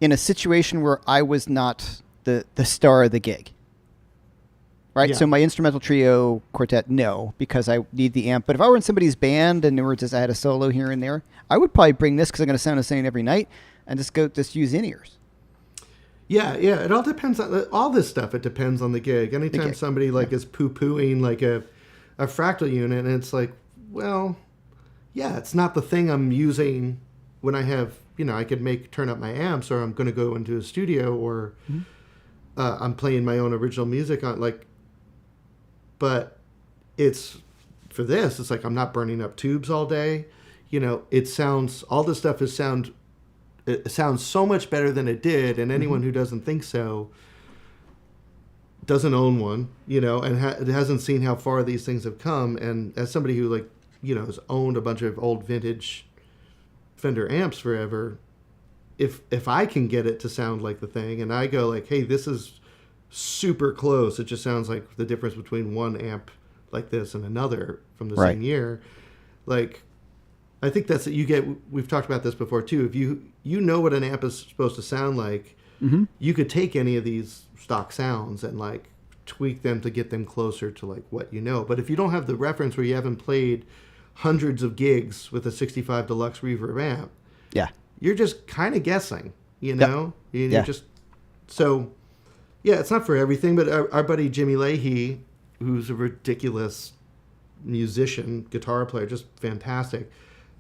S1: in a situation where I was not the star of the gig. Right?
S2: Yeah.
S1: So my instrumental trio quartet, no, because I need the amp. But if I were in somebody's band and I had a solo here and there, I would probably bring this because I'm going to sound the same every night and just use in-ears.
S2: Yeah. It all depends on all this stuff. It depends on the gig. Anytime somebody is poo-pooing like a fractal unit, and it's like, well, yeah, it's not the thing I'm using when I have, I could turn up my amps, or I'm going to go into a studio, or I'm playing my own original music on but it's for this, it's like I'm not burning up tubes all day. It sounds, all this stuff it sounds so much better than it did, and anyone who doesn't think so doesn't own one, and hasn't seen how far these things have come. And as somebody who has owned a bunch of old vintage Fender amps forever, if I can get it to sound like the thing, and I go like, hey, this is super close, it just sounds like the difference between one amp like this and another from the same year. Like, I think that's we've talked about this before too. If you know what an amp is supposed to sound like, you could take any of these stock sounds and tweak them to get them closer to what you know. But if you don't have the reference, where you haven't played hundreds of gigs with a 65 Deluxe Reverb amp, you're just kind of guessing, you're just so. Yeah, it's not for everything, but our buddy Jimmy Leahy, who's a ridiculous musician, guitar player, just fantastic,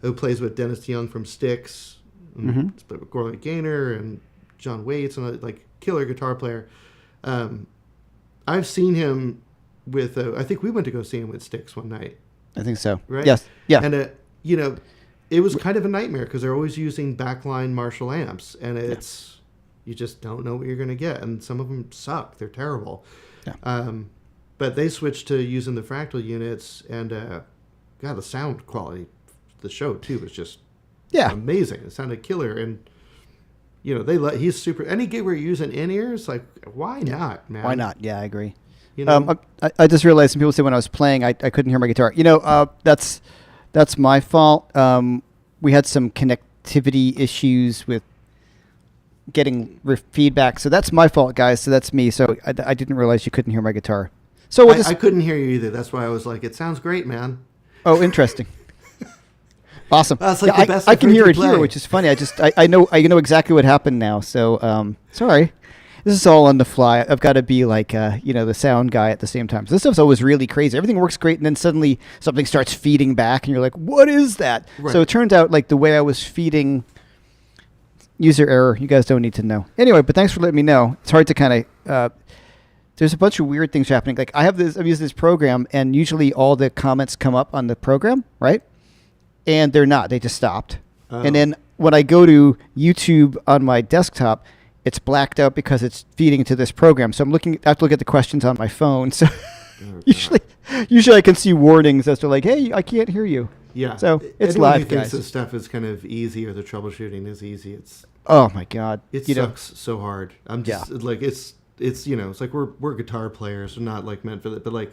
S2: who plays with Dennis DeYoung from Styx, and Gorley Gaynor, and John Waits, and killer guitar player. I've seen him with, I think we went to go see him with Styx one night.
S1: I think so.
S2: Right?
S1: Yes. Yeah.
S2: And, it was kind of a nightmare because they're always using backline Marshall amps, and it's... You just don't know what you're going to get. And some of them suck. They're terrible. Yeah. But they switched to using the fractal units, and the sound quality, the show too, was just amazing. It sounded killer. And, he's super. Any gig where you're using in-ears, why not, man?
S1: Why not? Yeah, I agree. I just realized some people say when I was playing, I couldn't hear my guitar. That's my fault. We had some connectivity issues with getting feedback, so that's my fault, guys. So that's me. So I didn't realize you couldn't hear my guitar. So I
S2: couldn't hear you either. That's why I was like, it sounds great, man.
S1: Oh, interesting. Awesome.
S2: That's the best
S1: I can hear it here, which is funny. I know exactly what happened now. So sorry, this is all on the fly. I've got to be the sound guy at the same time. So this stuff's always really crazy. Everything works great, and then suddenly something starts feeding back, and you're like, what is that? Right. So it turns out the way I was feeding. User error. You guys don't need to know. Anyway, but thanks for letting me know. It's hard to kind of... there's a bunch of weird things happening. I'm using this program, and usually all the comments come up on the program, right? And they're not. They just stopped. Oh. And then when I go to YouTube on my desktop, it's blacked out because it's feeding into this program. So I have to look at the questions on my phone. So usually I can see warnings as to hey, I can't hear you. Yeah. So it's
S2: anyone
S1: live,
S2: who thinks
S1: guys.
S2: this stuff is kind of easy, or the troubleshooting is easy. It's
S1: oh my god,
S2: it sucks so hard. I'm just it's it's we're guitar players, we're not meant for that, but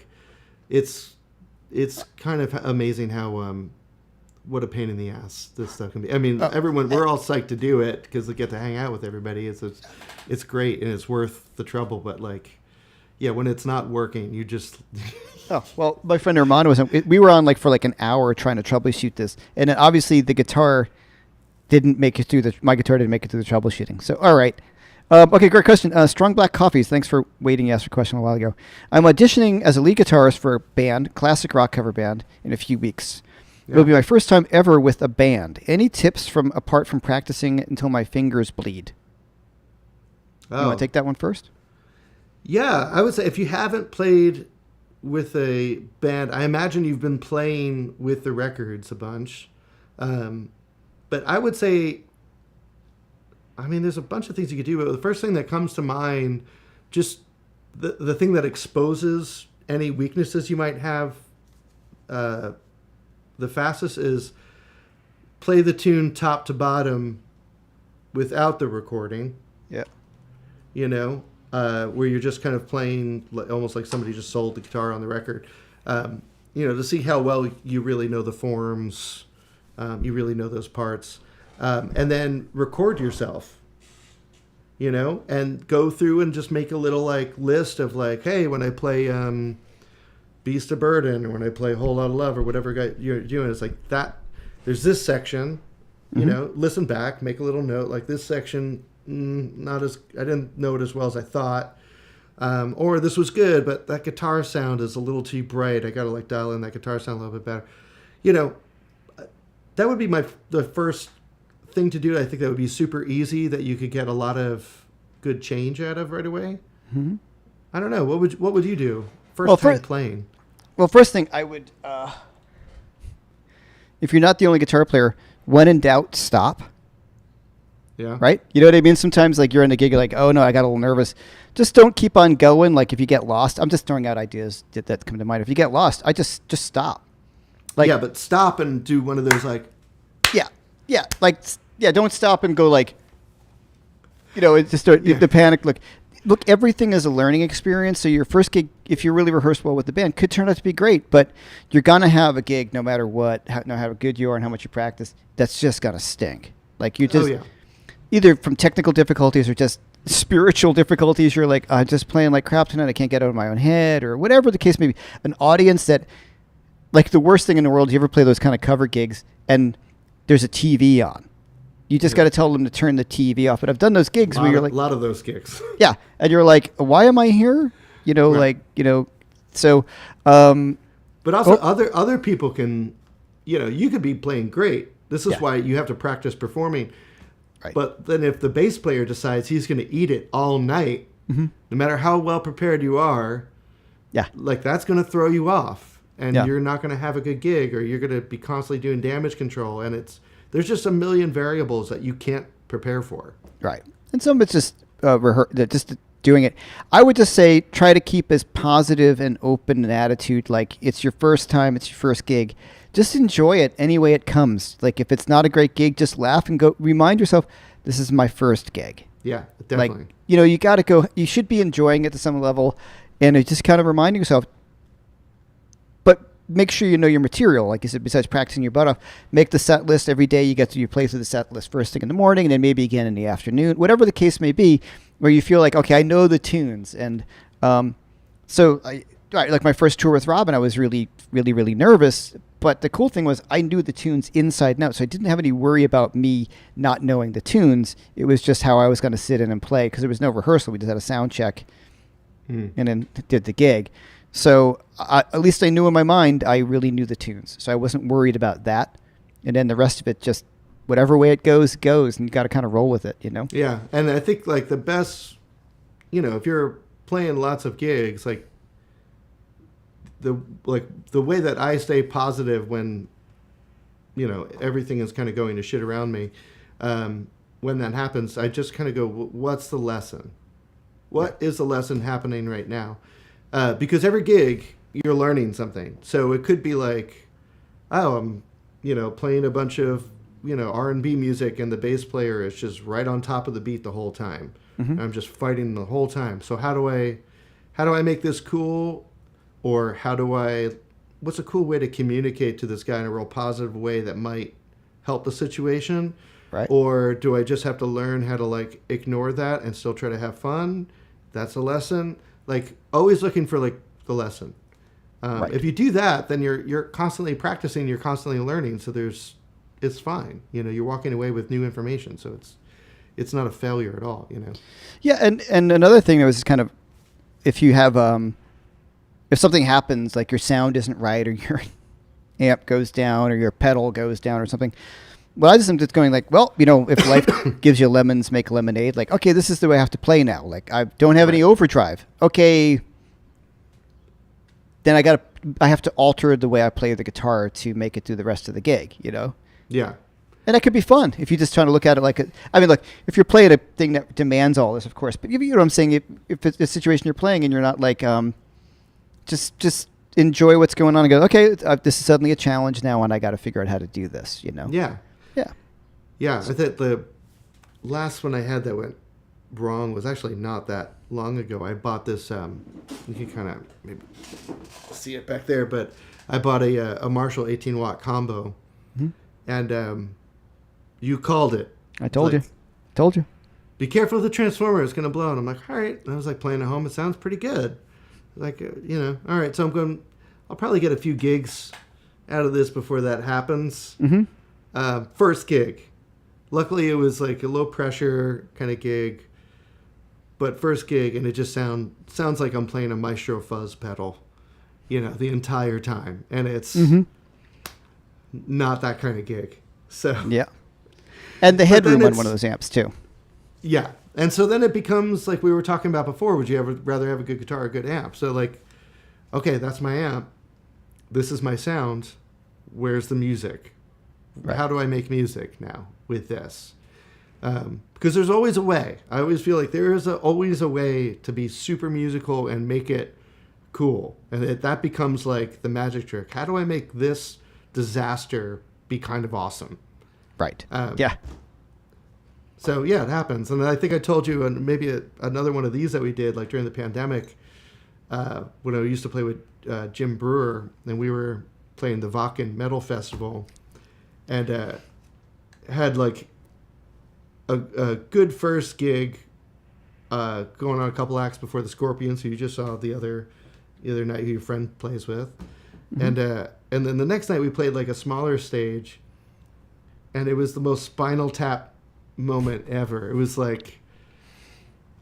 S2: it's kind of amazing how what a pain in the ass this stuff can be. I mean, we're all psyched to do it because we get to hang out with everybody. It's great and it's worth the trouble, but when it's not working, you just.
S1: Oh, well, my friend Armando we were on for an hour trying to troubleshoot this. And then obviously the guitar didn't make it through my guitar didn't make it through the troubleshooting. So, all right. Okay, great question. Strong Black Coffees, thanks for waiting. You asked a question a while ago. I'm auditioning as a lead guitarist for a band, classic rock cover band, in a few weeks.
S2: Yeah.
S1: It'll be my first time ever with a band. Any tips apart from practicing until my fingers bleed? You want to take that one first?
S2: Yeah, I would say if you haven't played with a band, I imagine you've been playing with the records a bunch. But I would say, I mean, there's a bunch of things you could do, but the first thing that comes to mind, just the thing that exposes any weaknesses you might have the fastest is play the tune top to bottom without the recording.
S1: Yeah.
S2: You know, where you're just kind of playing almost like somebody just sold the guitar on the record. You know, to see how well you really know the forms, you really know those parts. And then record yourself, you know, and go through and just make a little like list of like, hey, when I play Beast of Burden or when I play Whole Lotta Love or whatever you're doing, it's like that. There's this section, you know, listen back, make a little note like this section. I didn't know it as well as I thought. Or this was good, but that guitar sound is a little too bright. I got to like dial in that guitar sound a little bit better. You know, that would be the first thing to do. I think that would be super easy that you could get a lot of good change out of right away. Mm-hmm. I don't know. What would you do first time playing?
S1: Well, first thing I would, if you're not the only guitar player, when in doubt, stop.
S2: Yeah.
S1: Right? You know what I mean? Sometimes like you're in a gig, you're like, oh no, I got a little nervous. Just don't keep on going. Like if you get lost, I'm just throwing out ideas that come to mind. If you get lost, I just stop.
S2: Like, yeah, but stop and do one of those like.
S1: Don't stop and go like, you know, it's just the panic. Look, everything is a learning experience. So your first gig, if you really rehearse well with the band, could turn out to be great. But you're gonna have a gig no matter what, how good you are and how much you practice. That's just gonna stink. Like you just. Oh, yeah. Either from technical difficulties or just spiritual difficulties. You're like, I'm just playing like crap tonight. I can't get out of my own head or whatever the case may be. An audience that, like the worst thing in the world, you ever play those kind of cover gigs and there's a TV on. You just got to tell them to turn the TV off. But I've done those gigs where you're like.
S2: A lot of those gigs.
S1: Yeah. And you're like, why am I here? You know, right. So.
S2: But also other people can, you know, you could be playing great. This is why you have to practice performing. Right. But then if the bass player decides he's going to eat it all night, no matter how well prepared you are, like that's going to throw you off and you're not going to have a good gig or you're going to be constantly doing damage control. And there's just a million variables that you can't prepare for.
S1: Right. And some of it's just just doing it. I would just say try to keep as positive and open an attitude. Like it's your first time, it's your first gig. Just enjoy it any way it comes. Like if it's not a great gig, just laugh and go. Remind yourself, this is my first gig.
S2: Yeah, definitely.
S1: Like, you know, you got to go. You should be enjoying it to some level, and it just kind of reminding yourself. But make sure you know your material. Like you said, besides practicing your butt off, make the set list every day. You get to your place with the set list first thing in the morning, and then maybe again in the afternoon. Whatever the case may be, where you feel like, okay, I know the tunes, and like my first tour with Robin, I was really, really, really nervous. But the cool thing was I knew the tunes inside and out, so I didn't have any worry about me not knowing the tunes. It was just how I was going to sit in and play because there was no rehearsal. We just had a sound check and then did the gig. So at least I knew in my mind I really knew the tunes, so I wasn't worried about that. And then the rest of it, just whatever way it goes, and you got to kind of roll with it, you know?
S2: Yeah, and I think like the best, you know, if you're playing lots of gigs, like, the way that I stay positive when, you know, everything is kind of going to shit around me, when that happens, I just kind of go, what's the lesson? What is the lesson happening right now? Because every gig, you're learning something. So it could be like, oh, I'm, you know, playing a bunch of, you know, R&B music and the bass player is just right on top of the beat the whole time. Mm-hmm. I'm just fighting the whole time. So how do I make this cool? Or what's a cool way to communicate to this guy in a real positive way that might help the situation?
S1: Right.
S2: Or do I just have to learn how to like ignore that and still try to have fun? That's a lesson. Like always looking for like the lesson. Right. If you do that, then you're constantly practicing, you're constantly learning. So it's fine. You know, you're walking away with new information. So it's not a failure at all,
S1: Yeah, and another thing that was kind of, if you have if something happens, like your sound isn't right, or your amp goes down, or your pedal goes down, or something. Well, I just am just going like, well, if life gives you lemons, make lemonade. Like, okay, this is the way I have to play now. Like, I don't have any overdrive. Okay, then I have to alter the way I play the guitar to make it through the rest of the gig.
S2: Yeah.
S1: And that could be fun if you're just trying to look at it like look, if you're playing a thing that demands all this, of course. But you know what I'm saying? If it's a situation you're playing and you're not like, just enjoy what's going on and go, okay, this is suddenly a challenge now, and I got to figure out how to do this.
S2: Yeah.
S1: Yeah.
S2: Yeah. I think the last one I had that went wrong was actually not that long ago. I bought this. You can kind of maybe see it back there, but I bought a Marshall 18-watt combo, and you called it.
S1: I told you.
S2: Be careful of the transformer; it's going to blow. And I'm like, all right. And I was like playing at home. It sounds pretty good. Like all right. So I'll probably get a few gigs out of this before that happens. First gig. Luckily, it was like a low pressure kind of gig. But first gig, and it just sounds like I'm playing a Maestro fuzz pedal, the entire time. And it's not that kind of gig. So
S1: yeah. And the headroom on one of those amps, too.
S2: Yeah. And so then it becomes like we were talking about before. Would you ever rather have a good guitar or a good amp? So like, okay, that's my amp. This is my sound. Where's the music? Right. How do I make music now with this? Because there's always a way. I always feel like there is always a way to be super musical and make it cool. And that becomes like the magic trick. How do I make this disaster be kind of awesome?
S1: Right. Yeah.
S2: So, yeah, it happens. And I think I told you maybe another one of these that we did like during the pandemic when I used to play with Jim Brewer, and we were playing the Wacken Metal Festival, and had like a good first gig going on a couple acts before the Scorpions, who you just saw the other night, who your friend plays with. And then the next night we played like a smaller stage, and it was the most Spinal Tap moment ever. It was like,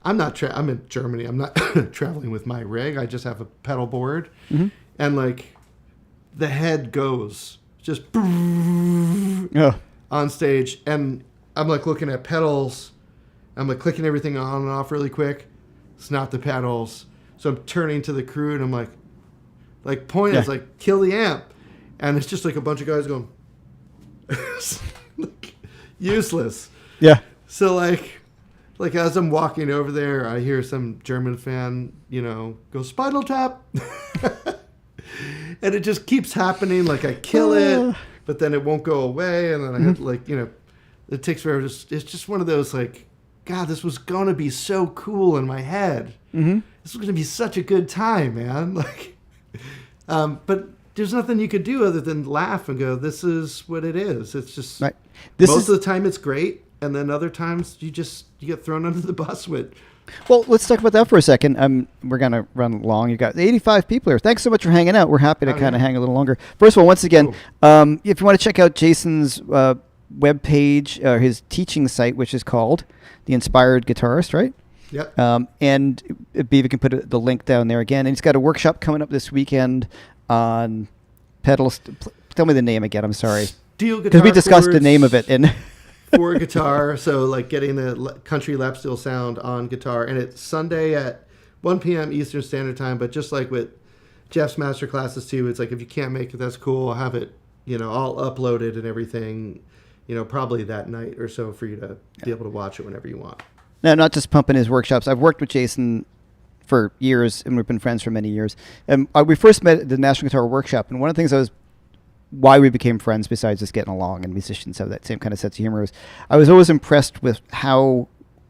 S2: I'm in Germany. I'm not traveling with my rig. I just have a pedal board, and like the head goes just on stage, and I'm like looking at pedals. I'm like clicking everything on and off really quick. It's not the pedals. So I'm turning to the crew, and I'm like pointing, it's like, kill the amp. And it's just like a bunch of guys going, like, useless.
S1: Yeah.
S2: So like as I'm walking over there, I hear some German fan, go Spinal Tap. And it just keeps happening. Like I kill it, but then it won't go away. And then I have to it takes forever. It's just one of those like, God, this was going to be so cool in my head. This was going to be such a good time, man. Like, but there's nothing you could do other than laugh and go, this is what it is. It's just,
S1: right.
S2: Most of the time it's great. And then other times you get thrown under the bus with.
S1: Well, let's talk about that for a second. We're going to run long. You got 85 people here. Thanks so much for hanging out. We're happy to kind of hang a little longer. First of all, once again, if you want to check out Jason's webpage, his teaching site, which is called The Inspired Guitarist, right?
S2: Yep.
S1: And Beaver can put the link down there again. And he's got a workshop coming up this weekend on pedals. Tell me the name again. I'm sorry.
S2: Steel guitar.
S1: Because we discussed the name of it.
S2: For guitar, so like getting the country lap steel sound on guitar. And it's Sunday at 1 p.m. Eastern Standard Time. But just like with Jeff's master classes too, it's like if you can't make it, that's cool. I'll have it, all uploaded and everything, probably that night or so for you to be able to watch it whenever you want.
S1: No, not just pumping his workshops. I've worked with Jason for years, and we've been friends for many years. And we first met at the National Guitar Workshop, and one of the things why we became friends, besides just getting along, and musicians have that same kind of sense of humor, was I was always impressed with how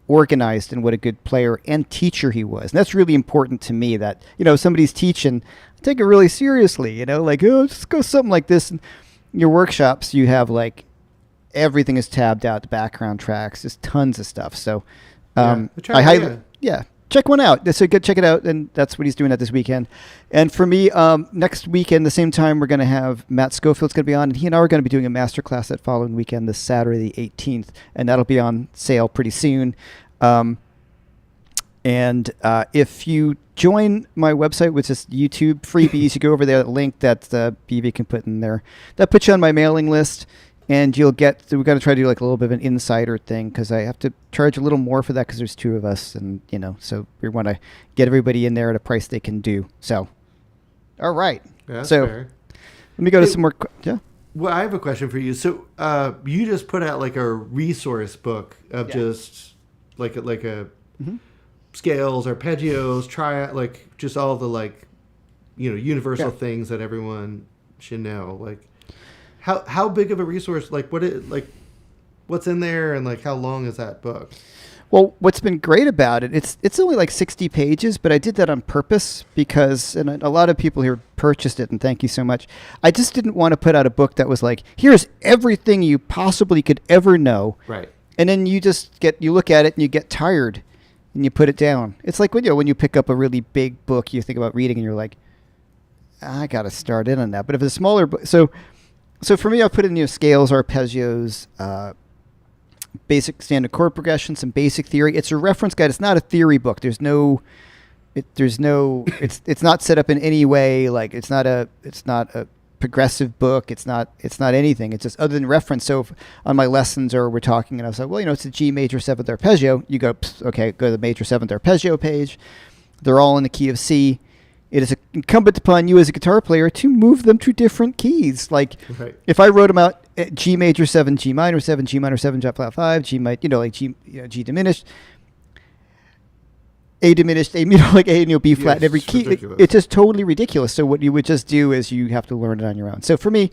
S1: organized and what a good player and teacher he was. And that's really important to me, that, somebody's teaching, I take it really seriously, just go something like this. And your workshops, you have like everything is tabbed out, the background tracks, just tons of stuff. So I check one out. So good, check it out, and that's what he's doing at this weekend. And for me, next weekend, the same time, we're going to have Matt Schofield's going to be on, and he and I are going to be doing a masterclass that following weekend, this Saturday, the 18th, and that'll be on sale pretty soon. And if you join my website, which is YouTube freebies, you go over there, the link that BV can put in there. That puts you on my mailing list, and you'll get. We're going to try to do like a little bit of an insider thing because I have to charge a little more for that because there's two of us, and so we want to get everybody in there at a price they can do. So, all right.
S2: Yeah, that's
S1: so
S2: fair.
S1: let me go to some more. Yeah.
S2: Well, I have a question for you. So, you just put out like a resource book of just like a
S1: Mm-hmm.
S2: scales, arpeggios, like just all the like, universal things that everyone should know. Like, how big of a resource? Like, what's in there, and like how long is that book?
S1: Well, what's been great about it, it's only like 60 pages, but I did that on purpose because, and a lot of people here purchased it, and thank you so much. I just didn't want to put out a book that was like, here's everything you possibly could ever know.
S2: Right.
S1: And then you look at it and you get tired and you put it down. It's like when you pick up a really big book you think about reading and you're like, I got to start in on that. But if it's a smaller book, so for me, I put in scales, arpeggios, basic standard chord progression, some basic theory. It's a reference guide. It's not a theory book. It's not set up in any way. Like it's not a progressive book. It's not anything. It's just other than reference. So on my lessons or we're talking and I was like, well, it's a G major 7th arpeggio. You go, okay, go to the major 7th arpeggio page. They're all in the key of C. It is incumbent upon you as a guitar player to move them to different keys. Like if I wrote them out at G major 7, G minor 7, G minor 7, G flat 5, G like G, G diminished, A diminished, A like A and B flat in every key. It's just totally ridiculous. So what you would just do is you have to learn it on your own. So for me,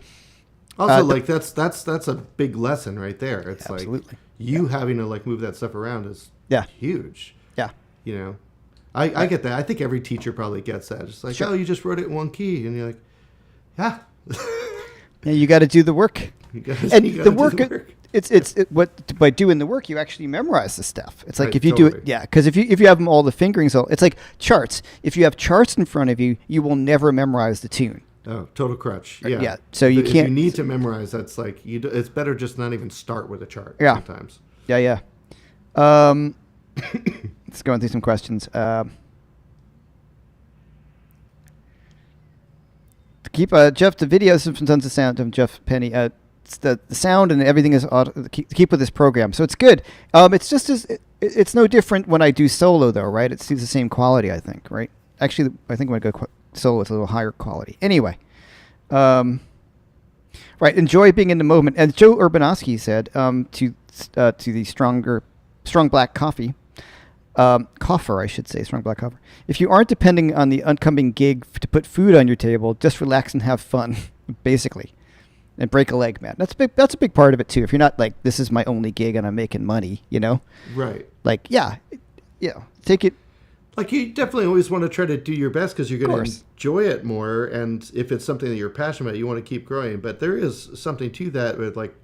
S2: also that's a big lesson right there. It's
S1: absolutely.
S2: like you having to like move that stuff around is huge.
S1: Yeah.
S2: I get that. I think every teacher probably gets that. It's like, oh, you just wrote it in one key, and you're like, yeah.
S1: Yeah, you got to do the work. The work. It's by doing the work, you actually memorize the stuff. It's like if you do it, because if you have them all the fingerings, it's like charts. If you have charts in front of you, you will never memorize the tune.
S2: Oh, total crutch. Yeah.
S1: Yeah. So you can't.
S2: If you need to memorize, that's like it's better just not even start with a chart.
S1: Yeah.
S2: Sometimes.
S1: Yeah. Let's go through some questions. To keep Jeff, the videos from Tons of Sound of Jeff Penny. The sound and everything is keep with this program, so it's good. It's just it's no different when I do solo though, right? It's the same quality, I think, right? Actually, I think when I go solo, it's a little higher quality. Anyway, right. Enjoy being in the moment, as Joe Urbanowski said to the strong black coffee. Coffer, I should say, strong black coffer. If you aren't depending on the upcoming gig to put food on your table, just relax and have fun, basically, and break a leg, man. That's a big part of it too. If you're not like, this is my only gig and I'm making money,
S2: right?
S1: Like, take it.
S2: Like you definitely always want to try to do your best because you're going to enjoy it more, and if it's something that you're passionate about, you want to keep growing. But there is something to that with like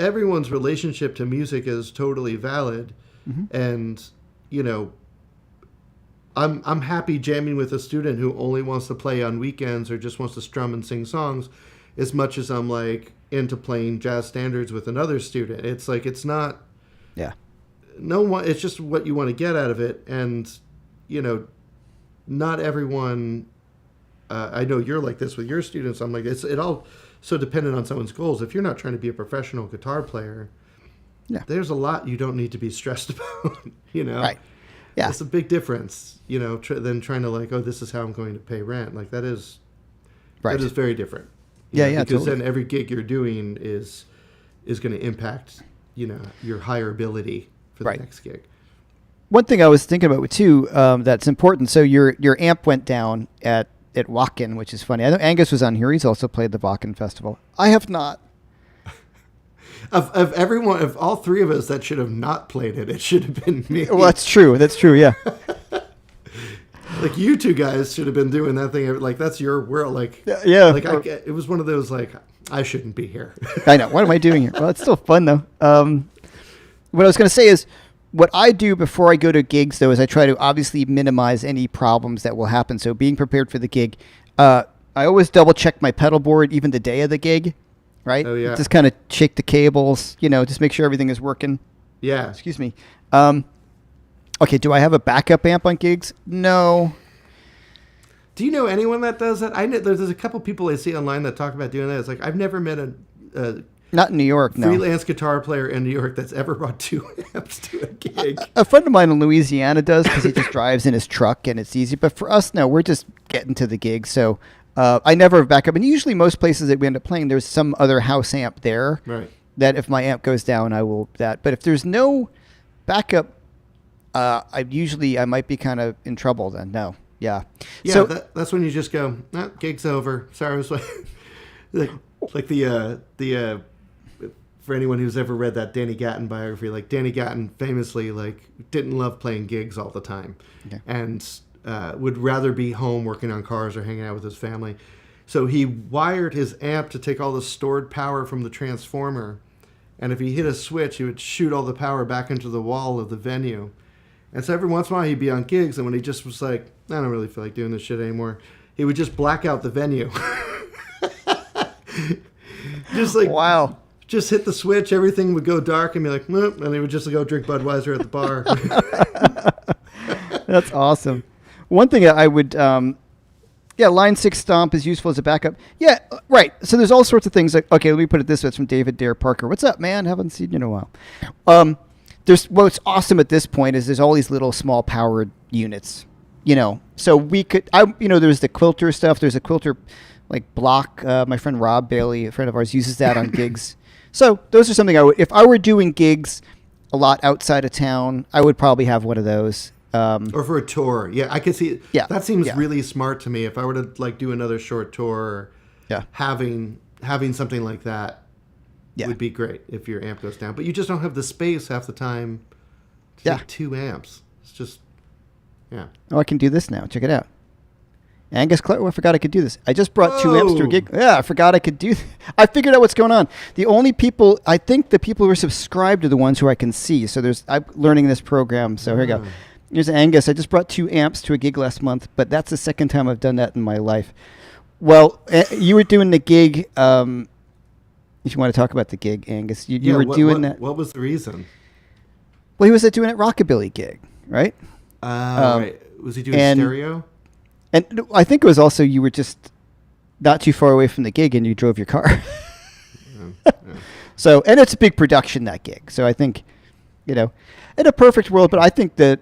S2: everyone's relationship to music is totally valid. Mm-hmm. And I'm happy jamming with a student who only wants to play on weekends or just wants to strum and sing songs, as much as I'm like into playing jazz standards with another student. It's like it's not.
S1: Yeah.
S2: No one. It's just what you want to get out of it, and not everyone. I know you're like this with your students. I'm like it all so dependent on someone's goals. If you're not trying to be a professional guitar player. Yeah. There's a lot you don't need to be stressed about,
S1: Right. Yeah.
S2: It's a big difference, than trying to like, oh, this is how I'm going to pay rent. Like that is very different. Because totally. Then every gig you're doing is going to impact, your hireability for the next gig.
S1: One thing I was thinking about too, that's important. So your amp went down at Wacken, which is funny. I know Angus was on here. He's also played the Wacken Festival. I have not.
S2: Of everyone, of all three of us that should have not played it, it should have been me.
S1: Well, that's true. Yeah.
S2: Like you two guys should have been doing that thing. Like that's your world. Like
S1: yeah.
S2: Like it was one of those like I shouldn't be here.
S1: I know. What am I doing here? Well, it's still fun though. What I was going to say is what I do before I go to gigs, though, is I try to obviously minimize any problems that will happen. So being prepared for the gig, I always double check my pedal board even the day of the gig, right?
S2: Oh, yeah.
S1: Just kind of shake the cables, just make sure everything is working.
S2: Yeah.
S1: Excuse me. Okay, do I have a backup amp on gigs? No.
S2: Do you know anyone that does that? I know there's a couple people I see online that talk about doing that. It's like I've never met a
S1: Not in New York, no.
S2: freelance guitar player in New York that's ever brought 2 amps to a gig.
S1: A friend of mine in Louisiana does because he just drives in his truck and it's easy. But for us, no, we're just getting to the gig. So I never have backup. And usually most places that we end up playing, there's some other house amp there.
S2: Right.
S1: That if my amp goes down, I will that. But if there's no backup, I might be kind of in trouble then. No. Yeah.
S2: Yeah,
S1: So
S2: that's when you just go, gig's over. Sorry, I was like the for anyone who's ever read that Danny Gatton biography, like Danny Gatton famously didn't love playing gigs all the time,
S1: Okay.
S2: and would rather be home working on cars or hanging out with his family. So he wired his amp to take all the stored power from the transformer, and if he hit a switch, he would shoot all the power back into the wall of the venue. And so every once in a while he'd be on gigs, and when he just was like, I don't really feel like doing this shit anymore, he would just black out the venue. Just like,
S1: wow.
S2: Just hit the switch, everything would go dark, and be like, nope, and he would just go drink Budweiser at the bar.
S1: That's awesome. One thing I would, line 6 stomp is useful as a backup. Yeah, right. So there's all sorts of things like, okay, let me put it this way. It's from David Dare Parker. What's up, man? Haven't seen you in a while. What's awesome at this point is there's all these little small powered units, So we could, there's the quilter stuff. There's a quilter like block. My friend Rob Bailey, a friend of ours, uses that on gigs. So those are something if I were doing gigs a lot outside of town, I would probably have one of those.
S2: Or for a tour. Yeah, I could see.
S1: Yeah,
S2: that seems really smart to me. If I were to do another short tour, having something like that would be great if your amp goes down. But you just don't have the space half the time to take 2 amps. It's just,
S1: Oh, I can do this now. Check it out. Angus Clark. Oh, I forgot I could do this. I just brought 2 amps to a gig. Yeah, I forgot I could do I figured out what's going on. The only people, I think the people who are subscribed are the ones who I can see. So I'm learning this program. So here we go. Here's Angus. I just brought 2 amps to a gig last month, but that's the second time I've done that in my life. Well, you were doing the gig. If you want to talk about the gig, Angus, you were doing that.
S2: What was the reason?
S1: Well, he was doing a rockabilly gig, right?
S2: Right. Was he doing stereo?
S1: And I think it was also you were just not too far away from the gig and you drove your car.
S2: Yeah.
S1: So, and it's a big production, that gig. So I think, in a perfect world, but I think the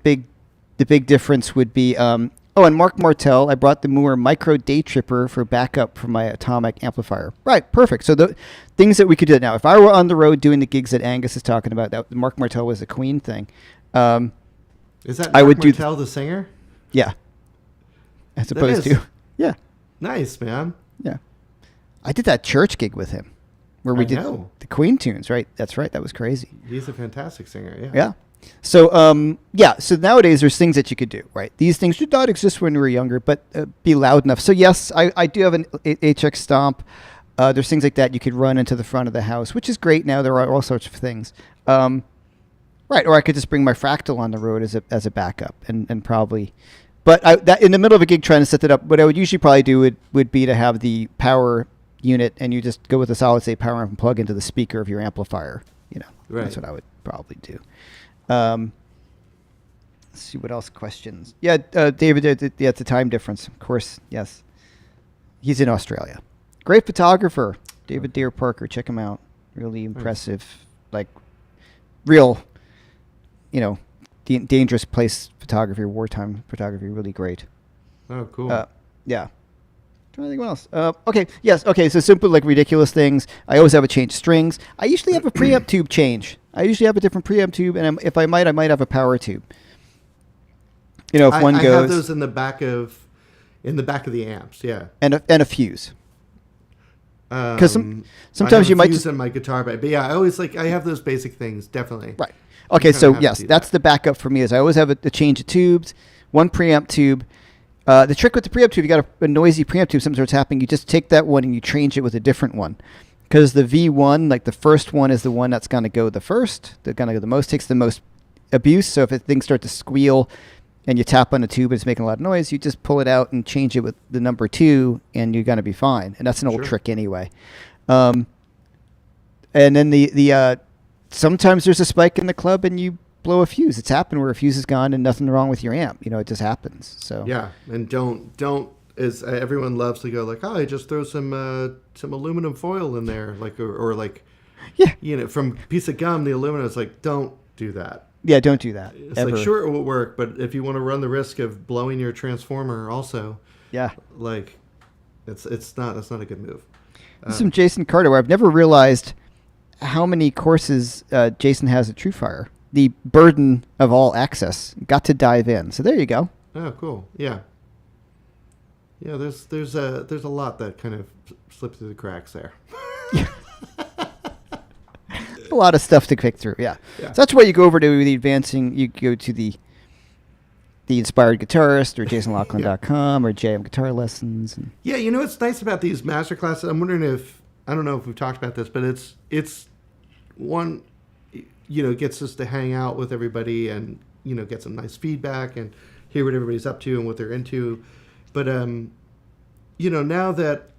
S1: big difference would be, and Mark Martel, I brought the Moore Micro Day Tripper for backup for my atomic amplifier. Right, perfect. So the things that we could do now, if I were on the road doing the gigs that Angus is talking about, that Mark Martel was a Queen thing.
S2: Is that Mark Martel, the singer?
S1: Yeah. As opposed to, yeah.
S2: Nice, man.
S1: Yeah. I did that church gig with him where we did the Queen tunes, right? That's right. That was crazy.
S2: He's a fantastic singer, yeah.
S1: Yeah. So, so nowadays there's things that you could do, right? These things did not exist when we were younger, but be loud enough. So, yes, I do have an HX Stomp. There's things like that you could run into the front of the house, which is great now. There are all sorts of things. Right, or I could just bring my Fractal on the road as a backup and probably... But that in the middle of a gig trying to set that up, what I would usually probably do would be to have the power unit and you just go with a solid state power amp and plug into the speaker of your amplifier.
S2: Right.
S1: That's what I would probably do. Let's see what else questions. Yeah, David, it's a time difference. Of course, yes. He's in Australia. Great photographer, David Dare Parker. Check him out. Really impressive. Like real, dangerous place photography, wartime photography, really great.
S2: Oh, cool.
S1: Yeah. Trying to think what else. Okay. Yes. Okay. So simple, like ridiculous things. I always have a change strings. I usually have a preamp tube change. I usually have a different preamp tube, and if I might have a power tube. If one goes.
S2: I have those in the back of the amps. Yeah.
S1: And a fuse. Because sometimes you might
S2: fuse in my guitar, but yeah, I have those basic things definitely.
S1: Right. Okay, so yes, that's the backup for me. Is I always have a change of tubes, one preamp tube. The trick with the preamp tube, you got a noisy preamp tube. Something's happening. You just take that one and you change it with a different one, because the V1, like the first one, is the one that's going to go the first. They're going to go the most. Takes the most abuse. So if things start to squeal and you tap on a tube and it's making a lot of noise, you just pull it out and change it with the number 2, and you're going to be fine. And that's an old trick anyway. And then the sometimes there's a spike in the club and you blow a fuse. It's happened where a fuse is gone and nothing wrong with your amp. It just happens. So
S2: yeah, and don't is everyone loves to go like, oh, I just throw some aluminum foil in there, like or like, from a piece of gum, the aluminum is like, don't do that.
S1: Yeah, don't do that.
S2: It's
S1: ever.
S2: like, sure, it will work, but if you want to run the risk of blowing your transformer also, like, that's not a good move.
S1: Some Jason Carter, where I've never realized how many courses Jason has at TrueFire. The burden of all access. Got to dive in. So there you go.
S2: Oh, cool. Yeah. Yeah, there's a lot that kind of slipped through the cracks there.
S1: A lot of stuff to pick through. Yeah. So that's why you go over to the advancing. You go to the Inspired Guitarist or JasonLoughlin.com or JM Guitar Lessons.
S2: Yeah, what's nice about these master classes? I'm wondering I don't know if we've talked about this, but it's one, gets us to hang out with everybody and get some nice feedback and hear what everybody's up to and what they're into. But now that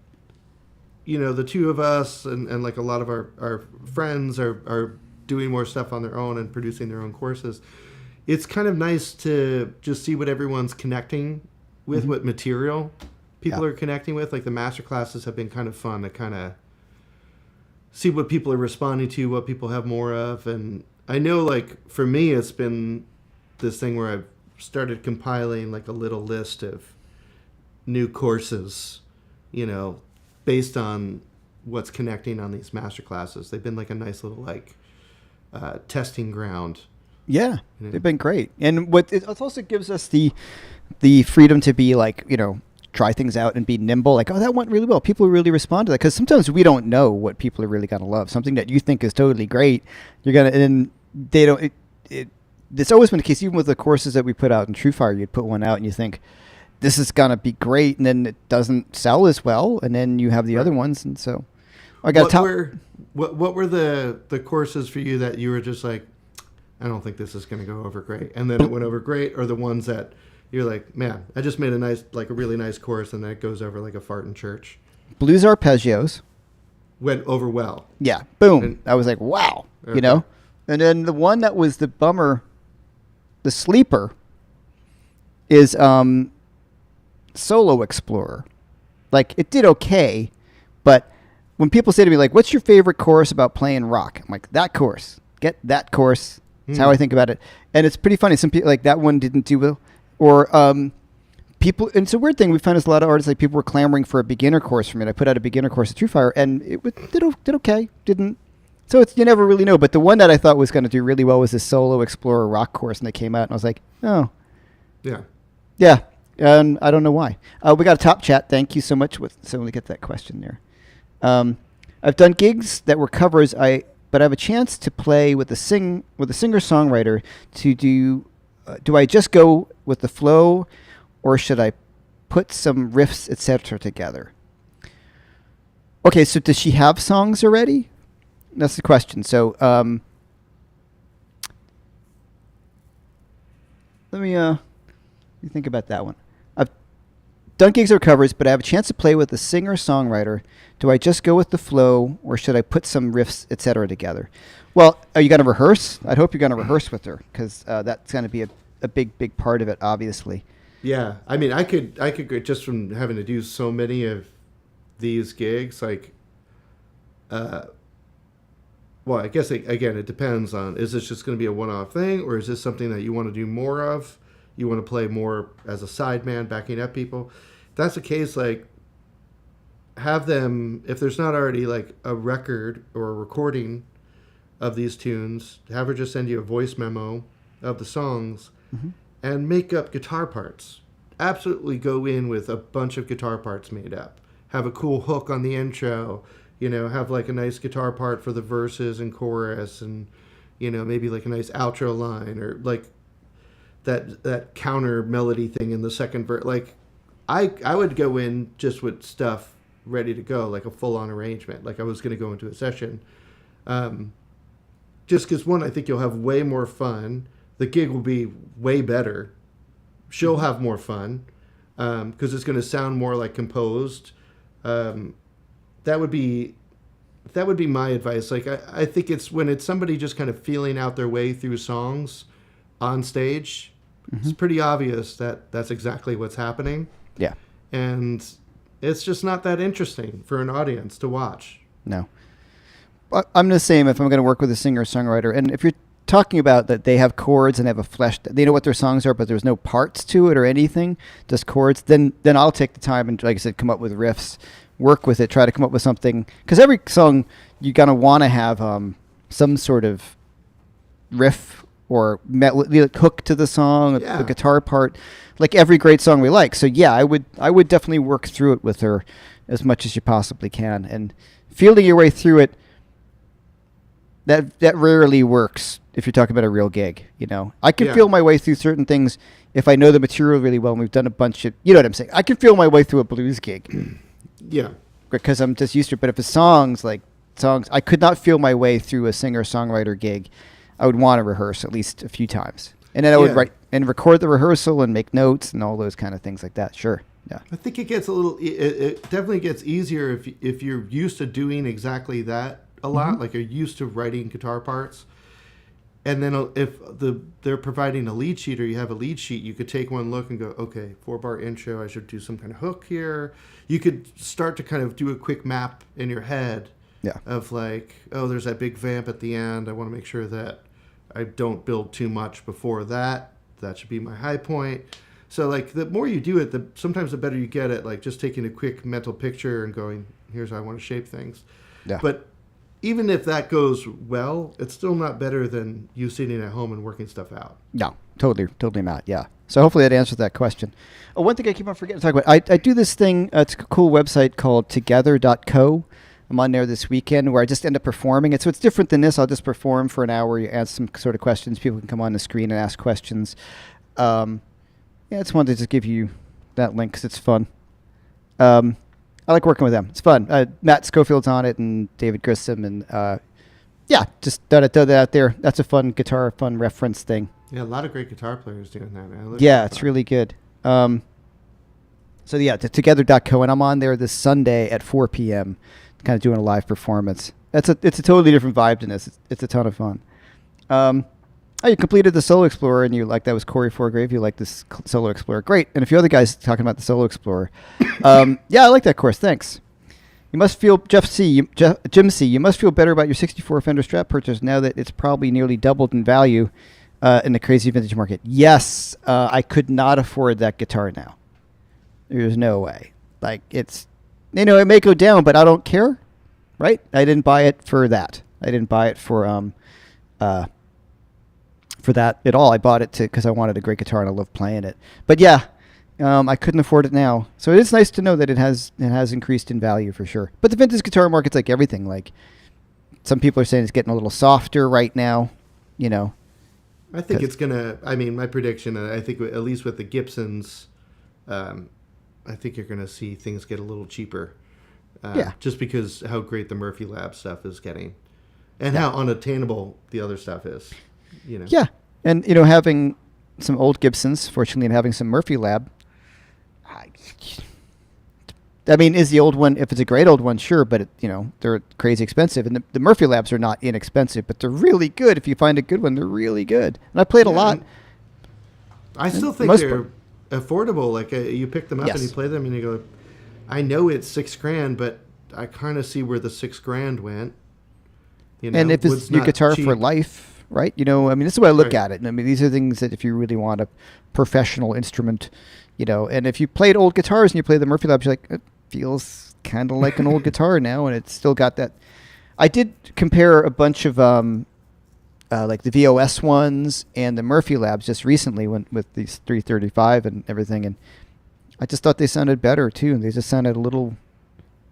S2: the two of us and like a lot of our friends are doing more stuff on their own and producing their own courses, it's kind of nice to just see what everyone's connecting with, what material people are connecting with. Like the master classes have been kind of fun to kind of see what people are responding to, what people have more of. And I know, like, for me, it's been this thing where I've started compiling like a little list of new courses, based on what's connecting on these master classes. They've been like a nice little like testing ground.
S1: Yeah, they've been great. And it also gives us the freedom to be like, try things out and be nimble. Like, oh, that went really well. People really respond to that. Because sometimes we don't know what people are really going to love. Something that you think is totally great, and they don't. It's always been the case, even with the courses that we put out in TrueFire. You'd put one out and you think, this is going to be great, and then it doesn't sell as well, and then you have the other ones. And so I got
S2: what were the courses for you that you were just like, I don't think this is going to go over great, and then it went over great, or the ones that you're like, man, I just made a really nice course, and then it goes over like a fart in church?
S1: Blues arpeggios
S2: went over well.
S1: Yeah, boom. I was like, wow, And then the one that was the bummer, the sleeper, is Solo Explorer. Like, it did okay, but when people say to me, like, what's your favorite course about playing rock? I'm like, that course. Get that course. That's how I think about it. And it's pretty funny. Some people, like, that one didn't do well. Or people, and it's a weird thing. We found there's a lot of artists, like, people were clamoring for a beginner course from it. I put out a beginner course at TrueFire, and it did okay. Didn't. So you never really know. But the one that I thought was going to do really well was the Solo Explorer rock course, and they came out, and I was like, oh. Yeah. Yeah. And I don't know why. We got a top chat. Thank you so much. So we get that question there. I've done gigs that were covers. But I have a chance to play with a singer-songwriter to do. Do I just go with the flow, or should I put some riffs, etc. together? Okay, so does she have songs already? That's the question. So let me think about that one. I've done gigs or covers, but I have a chance to play with a singer-songwriter. Do I just go with the flow, or should I put some riffs, etc. together? Well, are you going to rehearse? I'd hope you're going to rehearse with her, because that's going to be a big part of it, obviously.
S2: Yeah, I mean, I could go just from having to do so many of these gigs, like, well, I guess, again, it depends on, is this just going to be a one-off thing, or is this something that you want to do more of? You want to play more as a sideman, backing up people? If that's the case, like, have them, if there's not already like a record or a recording of these tunes, have her just send you a voice memo of the songs and make up guitar parts. Absolutely go in with a bunch of guitar parts made up. Have a cool hook on the intro, have like a nice guitar part for the verses and chorus, and, maybe like a nice outro line, or like that counter melody thing in the second verse. Like, I would go in just with stuff ready to go, like a full-on arrangement, like I was going to go into a session. Just because, one, I think you'll have way more fun the gig will be way better. She'll have more fun because it's going to sound more like composed. That would be my advice. Like I think it's when it's somebody just kind of feeling out their way through songs on stage. It's pretty obvious that that's exactly what's happening.
S1: Yeah.
S2: And it's just not that interesting for an audience to watch.
S1: No. I'm the same if I'm going to work with a singer-songwriter. And if you're talking about that they have chords and have a they know what their songs are, but there's no parts to it or anything, just chords, then I'll take the time and, like I said, come up with riffs, work with it, try to come up with something. Because every song, you're going to want to have some sort of riff or hook to the song, the guitar part, like every great song we like. So yeah, I would definitely work through it with her as much as you possibly can. And feeling your way through it, that rarely works if you're talking about a real gig. I can feel my way through certain things if I know the material really well, and we've done a bunch of, you know what I'm saying? I can feel my way through a blues gig.
S2: Yeah.
S1: Because I'm just used to it. But if it's songs, I could not feel my way through a singer-songwriter gig. I would want to rehearse at least a few times. And then I would write and record the rehearsal and make notes and all those kind of things like that. Sure. Yeah.
S2: I think it gets it definitely gets easier if you're used to doing exactly that a lot, like you're used to writing guitar parts. And then if they're providing a lead sheet or you have a lead sheet, you could take one look and go, okay, 4-bar intro, I should do some kind of hook here. You could start to kind of do a quick map in your head of like, oh, there's that big vamp at the end. I want to make sure that I don't build too much before that. That should be my high point. So like the more you do it, sometimes the better you get at like just taking a quick mental picture and going, here's how I want to shape things. Yeah. But even if that goes well, it's still not better than you sitting at home and working stuff out.
S1: No, totally not. Yeah. So hopefully that answers that question. Oh, one thing I keep on forgetting to talk about. I do this thing. It's a cool website called together.co. I'm on there this weekend where I just end up performing it. So it's different than this. I'll just perform for an hour. You ask some sort of questions. People can come on the screen and ask questions. I just wanted to just give you that link because it's fun. I like working with them. It's fun. Matt Schofield's on it and David Grissom. And just throw that out there. That's a fun reference thing.
S2: Yeah, a lot of great guitar players doing that, man.
S1: It's really good. Together.co. And I'm on there this Sunday at 4 p.m. kind of doing a live performance. It's a totally different vibe than this. It's a ton of fun. You completed the Solo Explorer, and that was Corey Forgrave. You like this Solo Explorer. Great. And a few other guys talking about the Solo Explorer. I like that course. Thanks. You must feel, Jim C., you must feel better about your 64 Fender Strat purchase now that it's probably nearly doubled in value in the crazy vintage market. Yes, I could not afford that guitar now. There's no way. It may go down, but I don't care, right? I didn't buy it for that. I didn't buy it for that at all. I bought it because I wanted a great guitar and I love playing it. But I couldn't afford it now. So it is nice to know that it has increased in value for sure. But the vintage guitar market's like everything. Like some people are saying it's getting a little softer right now.
S2: I think it's gonna. I mean, my prediction. I think at least with the Gibsons. I think you're going to see things get a little cheaper. Just because how great the Murphy Lab stuff is getting. And how unattainable the other stuff is.
S1: Yeah. And, having some old Gibsons, fortunately, and having some Murphy Lab. Is the old one, if it's a great old one, sure, but, they're crazy expensive. And the Murphy Labs are not inexpensive, but they're really good. If you find a good one, they're really good. And I played a lot.
S2: I still think they're affordable. Like you pick them up and you play them and you go, I know it's $6,000, but I kind of see where the $6,000 went.
S1: And if it's your guitar cheap for life, right? This is the way I look at it. And these are things that if you really want a professional instrument, and if you played old guitars and you play the Murphy Labs, you're like, it feels kind of like an old guitar now, and it's still got that. I did compare a bunch of like the VOS ones and the Murphy Labs just recently with these 335 and everything, and I just thought they sounded better too. And they just sounded a little.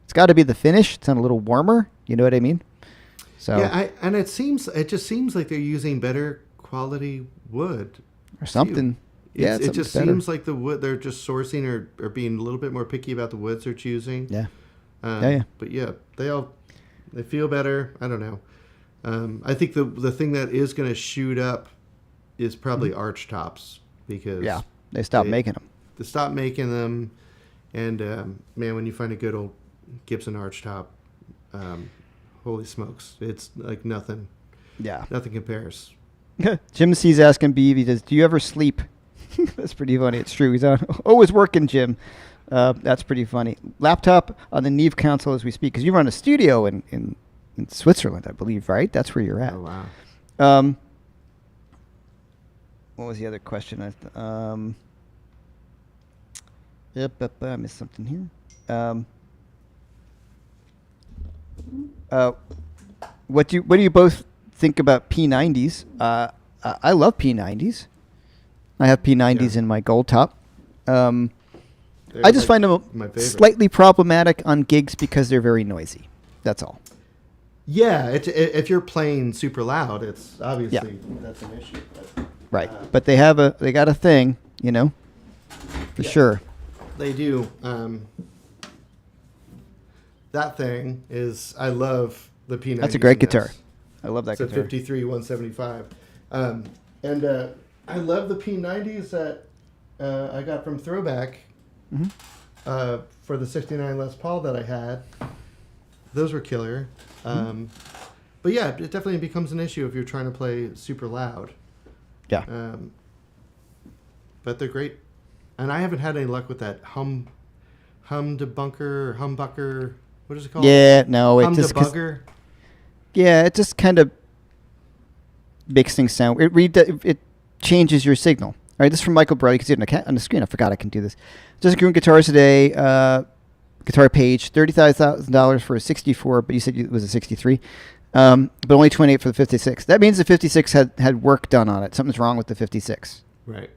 S1: It's got to be the finish. It sounded a little warmer. You know what I mean? So
S2: and it just seems like they're using better quality wood
S1: or something.
S2: It just better. Seems like the wood they're just sourcing or being a little bit more picky about the woods they're choosing.
S1: Yeah.
S2: But they feel better. I don't know. I think the thing that is going to shoot up is probably arch tops because
S1: Yeah, they stopped making them.
S2: they stopped making them. And man, when you find a good old Gibson arch top, holy smokes, it's like nothing.
S1: Yeah.
S2: Nothing compares.
S1: Jim C's asking Beebe, do you ever sleep? That's pretty funny. It's true. He's always working, Jim. That's pretty funny. Laptop on the Neve console as we speak, because you run a studio in Switzerland, I believe, right? That's where you're at.
S2: Oh, wow.
S1: What was the other question? I missed something here. What do you both think about P90s? I love P90s. I have P90s in my gold top. I just find them
S2: my favorite.
S1: slightly problematic on gigs because they're very noisy. That's all.
S2: Yeah, if you're playing super loud, it's obviously that's an issue. But,
S1: Right, but they got a thing, for sure.
S2: They do. That thing is, I love the P90.
S1: That's a great guitar. I love that
S2: it's a
S1: guitar.
S2: 53 175, and I love the P90s that I got from Throwback for the 69 Les Paul that I had. Those were killer. But yeah, it definitely becomes an issue if you're trying to play super loud.
S1: Yeah.
S2: But they're great. And I haven't had any luck with that humbucker. What is it called?
S1: Yeah, no, it just
S2: Humdebugger.
S1: Yeah, it just kind of makes things sound. It changes your signal. All right, this is from Michael Brody. You can see it on the screen. I forgot I can do this. Just Green Guitars today. Guitar page, $35,000 for a 64, but you said it was a 63. But only 28 for the 56. That means the 56 had work done on it. Something's wrong with the 56.
S2: Right.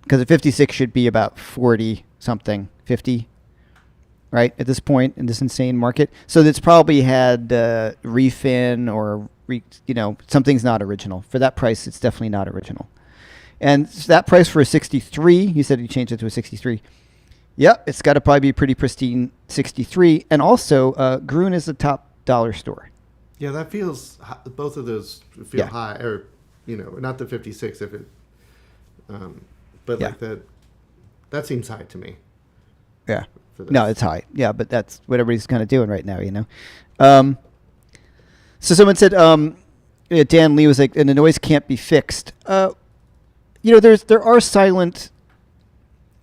S1: Because the 56 should be about 40 something, 50, right, at this point in this insane market. So it's probably had refin or something's not original. For that price, it's definitely not original. And that price for a 63, you said you changed it to a 63. Yep, it's got to probably be a pretty pristine 63. And also, Gruen is a top dollar store.
S2: Yeah, that feels, both of those feel high, or, not the 56 if it, but like that seems high to me.
S1: Yeah. No, it's high. Yeah, but that's what everybody's kind of doing right now, So someone said, Dan Lee was like, and the noise can't be fixed. There are silent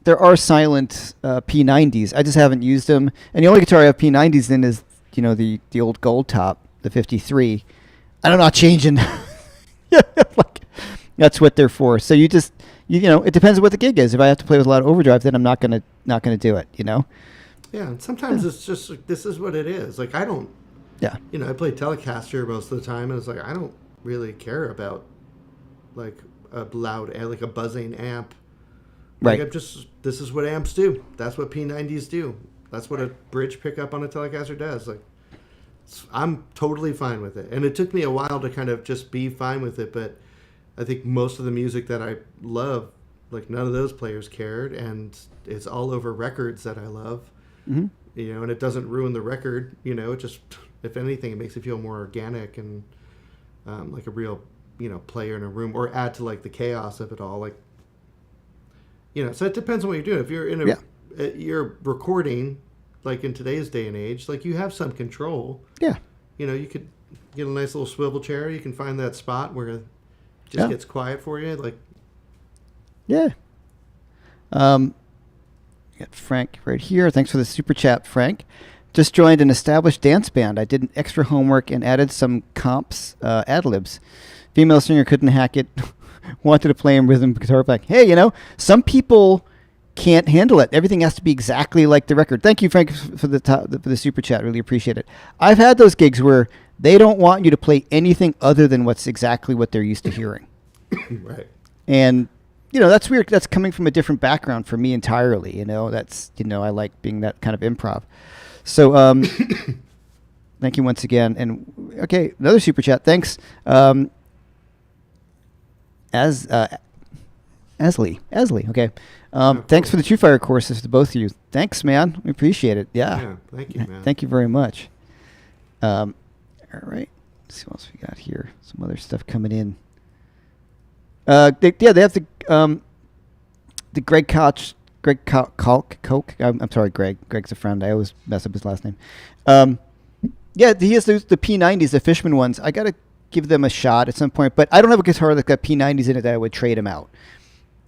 S1: P90s. I just haven't used them. And the only guitar I have P90s in is, the old gold top, the 53. I'm not changing. That's what they're for. So you just, it depends on what the gig is. If I have to play with a lot of overdrive, then I'm not gonna do it.
S2: Yeah, and sometimes it's just like, this is what it is. Like I don't.
S1: Yeah.
S2: I play Telecaster most of the time, and it's like I don't really care about like a loud, like a buzzing amp. Like,
S1: Right.
S2: This is what amps do. That's what P90s do. That's what a bridge pickup on a Telecaster does. Like, I'm totally fine with it. And it took me a while to kind of just be fine with it, but I think most of the music that I love, like none of those players cared, and it's all over records that I love.
S1: Mm-hmm.
S2: And it doesn't ruin the record. It just, if anything, it makes it feel more organic and like a real, player in a room, or add to like the chaos of it all. Like, so it depends on what you're doing. If you're in you're recording, like in today's day and age, like you have some control.
S1: Yeah.
S2: You could get a nice little swivel chair. You can find that spot where it just gets quiet for you. Like,
S1: yeah. Got Frank right here. Thanks for the super chat, Frank. Just joined an established dance band. I did an extra homework and added some comps, ad-libs. Female singer couldn't hack it. Wanted to play in rhythm guitar. Like, hey, some people can't handle it. Everything has to be exactly like the record. Thank you, Frank, for the super chat. Really appreciate it. I've had those gigs where they don't want you to play anything other than what's exactly what they're used to hearing.
S2: Right.
S1: And that's weird. That's coming from a different background for me entirely. That's I like being that kind of improv. So thank you once again. And okay, another super chat. Thanks. Asley. Okay. Thanks for the True Fire courses to both of you. Thanks, man. We appreciate it. Yeah.
S2: Thank you, man.
S1: Thank you very much. All right. Let's see what else we got here. Some other stuff coming in. They have the Coke. I'm sorry, Greg. Greg's a friend. I always mess up his last name. Yeah, he has the P90s, the Fishman ones. I gotta give them a shot at some point, but I don't have a guitar that's got P90s in it that I would trade them out.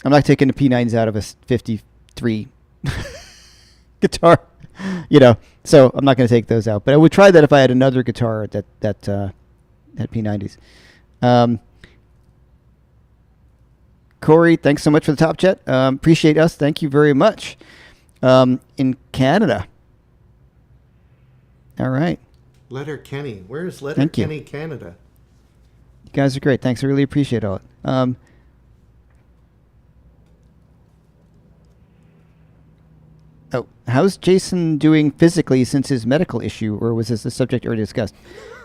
S1: I'm not taking the P90s out of a 53 guitar, so I'm not going to take those out. But I would try that if I had another guitar that had P90s. Corey, thanks so much for the top chat. Appreciate us. Thank you very much. In Canada. All right.
S2: Letter Kenny. Where's Letter Kenny, Canada?
S1: You guys are great. Thanks. I really appreciate all it. How's Jason doing physically since his medical issue, or was this the subject already discussed?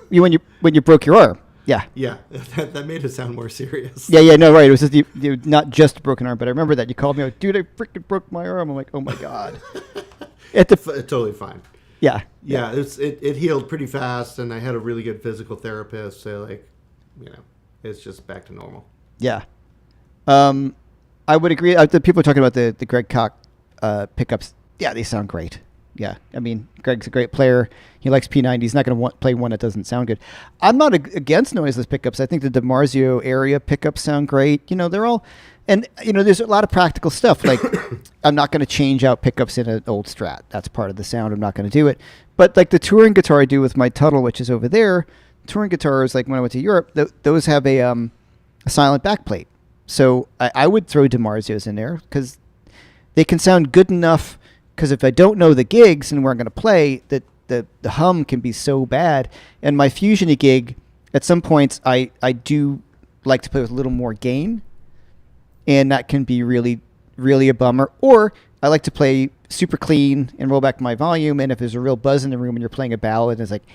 S1: When you broke your arm? Yeah.
S2: Yeah, that made it sound more serious.
S1: Yeah, no, right. It was just you not just a broken arm, but I remember that you called me like, dude, I freaking broke my arm. I'm like, oh my god.
S2: Totally fine.
S1: Yeah.
S2: It healed pretty fast, and I had a really good physical therapist. So it's just back to normal.
S1: Yeah. I would agree. The people are talking about the Greg Koch pickups. Yeah, they sound great. Yeah, I mean, Greg's a great player. He likes P90. He's not going to play one that doesn't sound good. I'm not against noiseless pickups. I think the DiMarzio area pickups sound great. They're all, and there's a lot of practical stuff. Like, I'm not going to change out pickups in an old Strat. That's part of the sound. I'm not going to do it. But like the touring guitar I do with my Tuttle, which is over there, touring guitars, like when I went to Europe, those have a silent backplate. So I would throw DiMarzios in there because they can sound good enough. Because if I don't know the gigs and where I'm going to play, the hum can be so bad. And my Fusion gig, at some points, I do like to play with a little more gain. And that can be really, really a bummer. Or I like to play super clean and roll back my volume. And if there's a real buzz in the room and you're playing a ballad, it's like,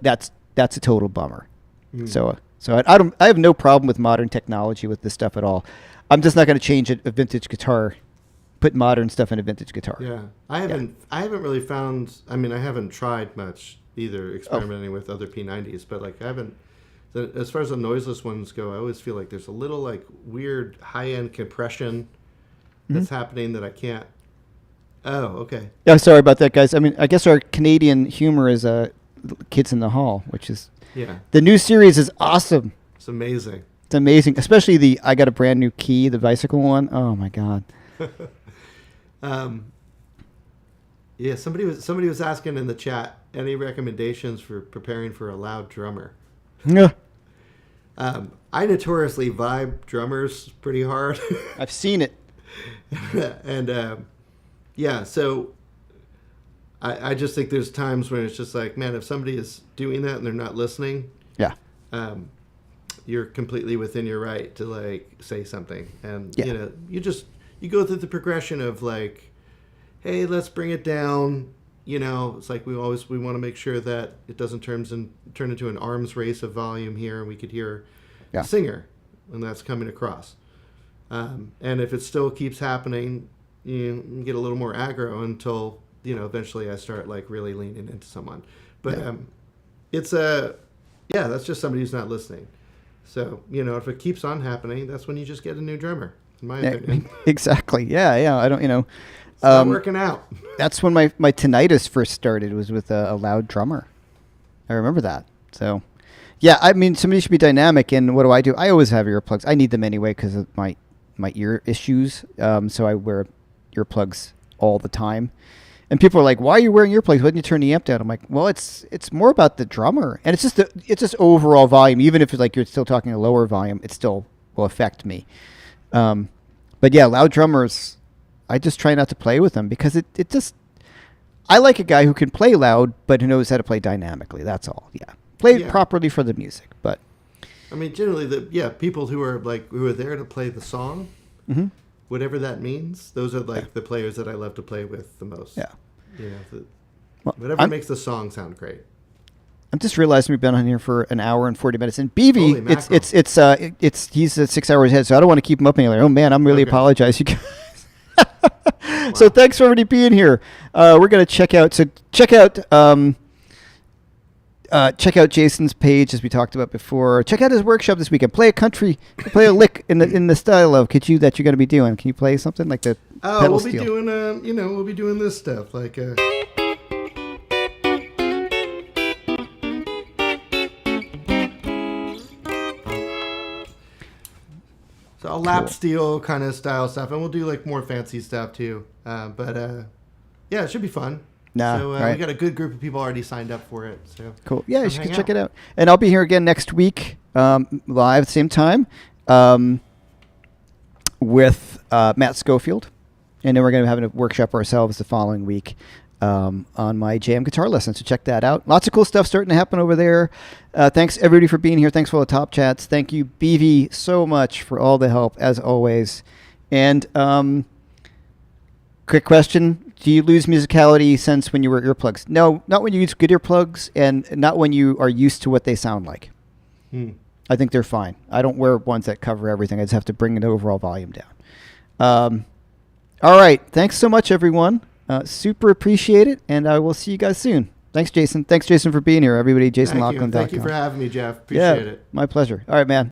S1: that's a total bummer. Mm. So I have no problem with modern technology with this stuff at all. I'm just not going to change a vintage guitar. Put modern stuff in a vintage guitar.
S2: Yeah, I haven't really found. I mean, I haven't tried much either experimenting with other P90s, but I haven't. As far as the noiseless ones go, I always feel like there's a little weird high-end compression that's happening that I can't. Oh, okay.
S1: Yeah, sorry about that, guys. I mean, I guess our Canadian humor is Kids in the Hall, which is the new series is awesome.
S2: It's amazing.
S1: It's amazing, especially I got a brand new key, the bicycle one. Oh my god.
S2: Somebody was asking in the chat any recommendations for preparing for a loud drummer.
S1: Yeah.
S2: I notoriously vibe drummers pretty hard.
S1: I've seen it.
S2: And so I just think there's times when it's just like, man, if somebody is doing that and they're not listening, you're completely within your right to say something, and you go through the progression of hey, let's bring it down. It's like we want to make sure that it doesn't turn into an arms race of volume here, and we could hear the singer when that's coming across. And if it still keeps happening, you get a little more aggro until eventually I start really leaning into someone. But it's that's just somebody who's not listening. So if it keeps on happening, that's when you just get a new drummer. In my opinion.
S1: Exactly. Yeah. I don't.
S2: It's not working out.
S1: That's when my tinnitus first started. Was with a loud drummer. I remember that. So, yeah. I mean, somebody should be dynamic. And what do? I always have earplugs. I need them anyway because of my ear issues. So I wear earplugs all the time. And people are like, "Why are you wearing earplugs? Why didn't you turn the amp down?" I'm like, "Well, it's more about the drummer, and it's just overall volume. Even if it's you're still talking a lower volume, it still will affect me." But yeah, loud drummers, I just try not to play with them because it just, I like a guy who can play loud, but who knows how to play dynamically. That's all. Yeah. Play it properly for the music, but.
S2: I mean, generally people who are there to play the song, whatever that means, those are the players that I love to play with the most.
S1: Yeah.
S2: Whatever makes the song sound great.
S1: I'm just realizing we've been on here for an hour and 40 minutes. And BV, he's 6 hours ahead, so I don't want to keep him up any later. Oh man, I'm really apologize, you guys. Wow. So thanks for everybody being here. We're gonna check out. check out Jason's page, as we talked about before. Check out his workshop this weekend. Play a lick in the style of that you're going to be doing. Can you play something like the pedal
S2: we'll be
S1: steel?
S2: we'll be doing this stuff like. So a lap steel kind of style stuff, and we'll do like more fancy stuff too. But yeah, it should be fun.
S1: Right.
S2: We got a good group of people already signed up for it. So
S1: cool. Yeah, you should check it out. And I'll be here again next week, live, same time, with Matt Schofield, and then we're going to have a workshop ourselves the following week. On my jam guitar lesson. So check that out. Lots of cool stuff starting to happen over there. Thanks everybody for being here. Thanks for all the top chats. Thank you, BV, so much for all the help as always. And quick question: do you lose musicality sense when you wear earplugs? No, not when you use good earplugs, and not when you are used to what they sound like. I think they're fine. I don't wear ones that cover everything. I just have to bring the overall volume down. All right. Thanks so much, everyone. Super appreciate it, and I will see you guys soon. Thanks, Jason. Thanks, Jason, for being here. Everybody, Jason Loughlin.com.
S2: Thank you for having me, Jeff. Appreciate it.
S1: My pleasure. All right, man.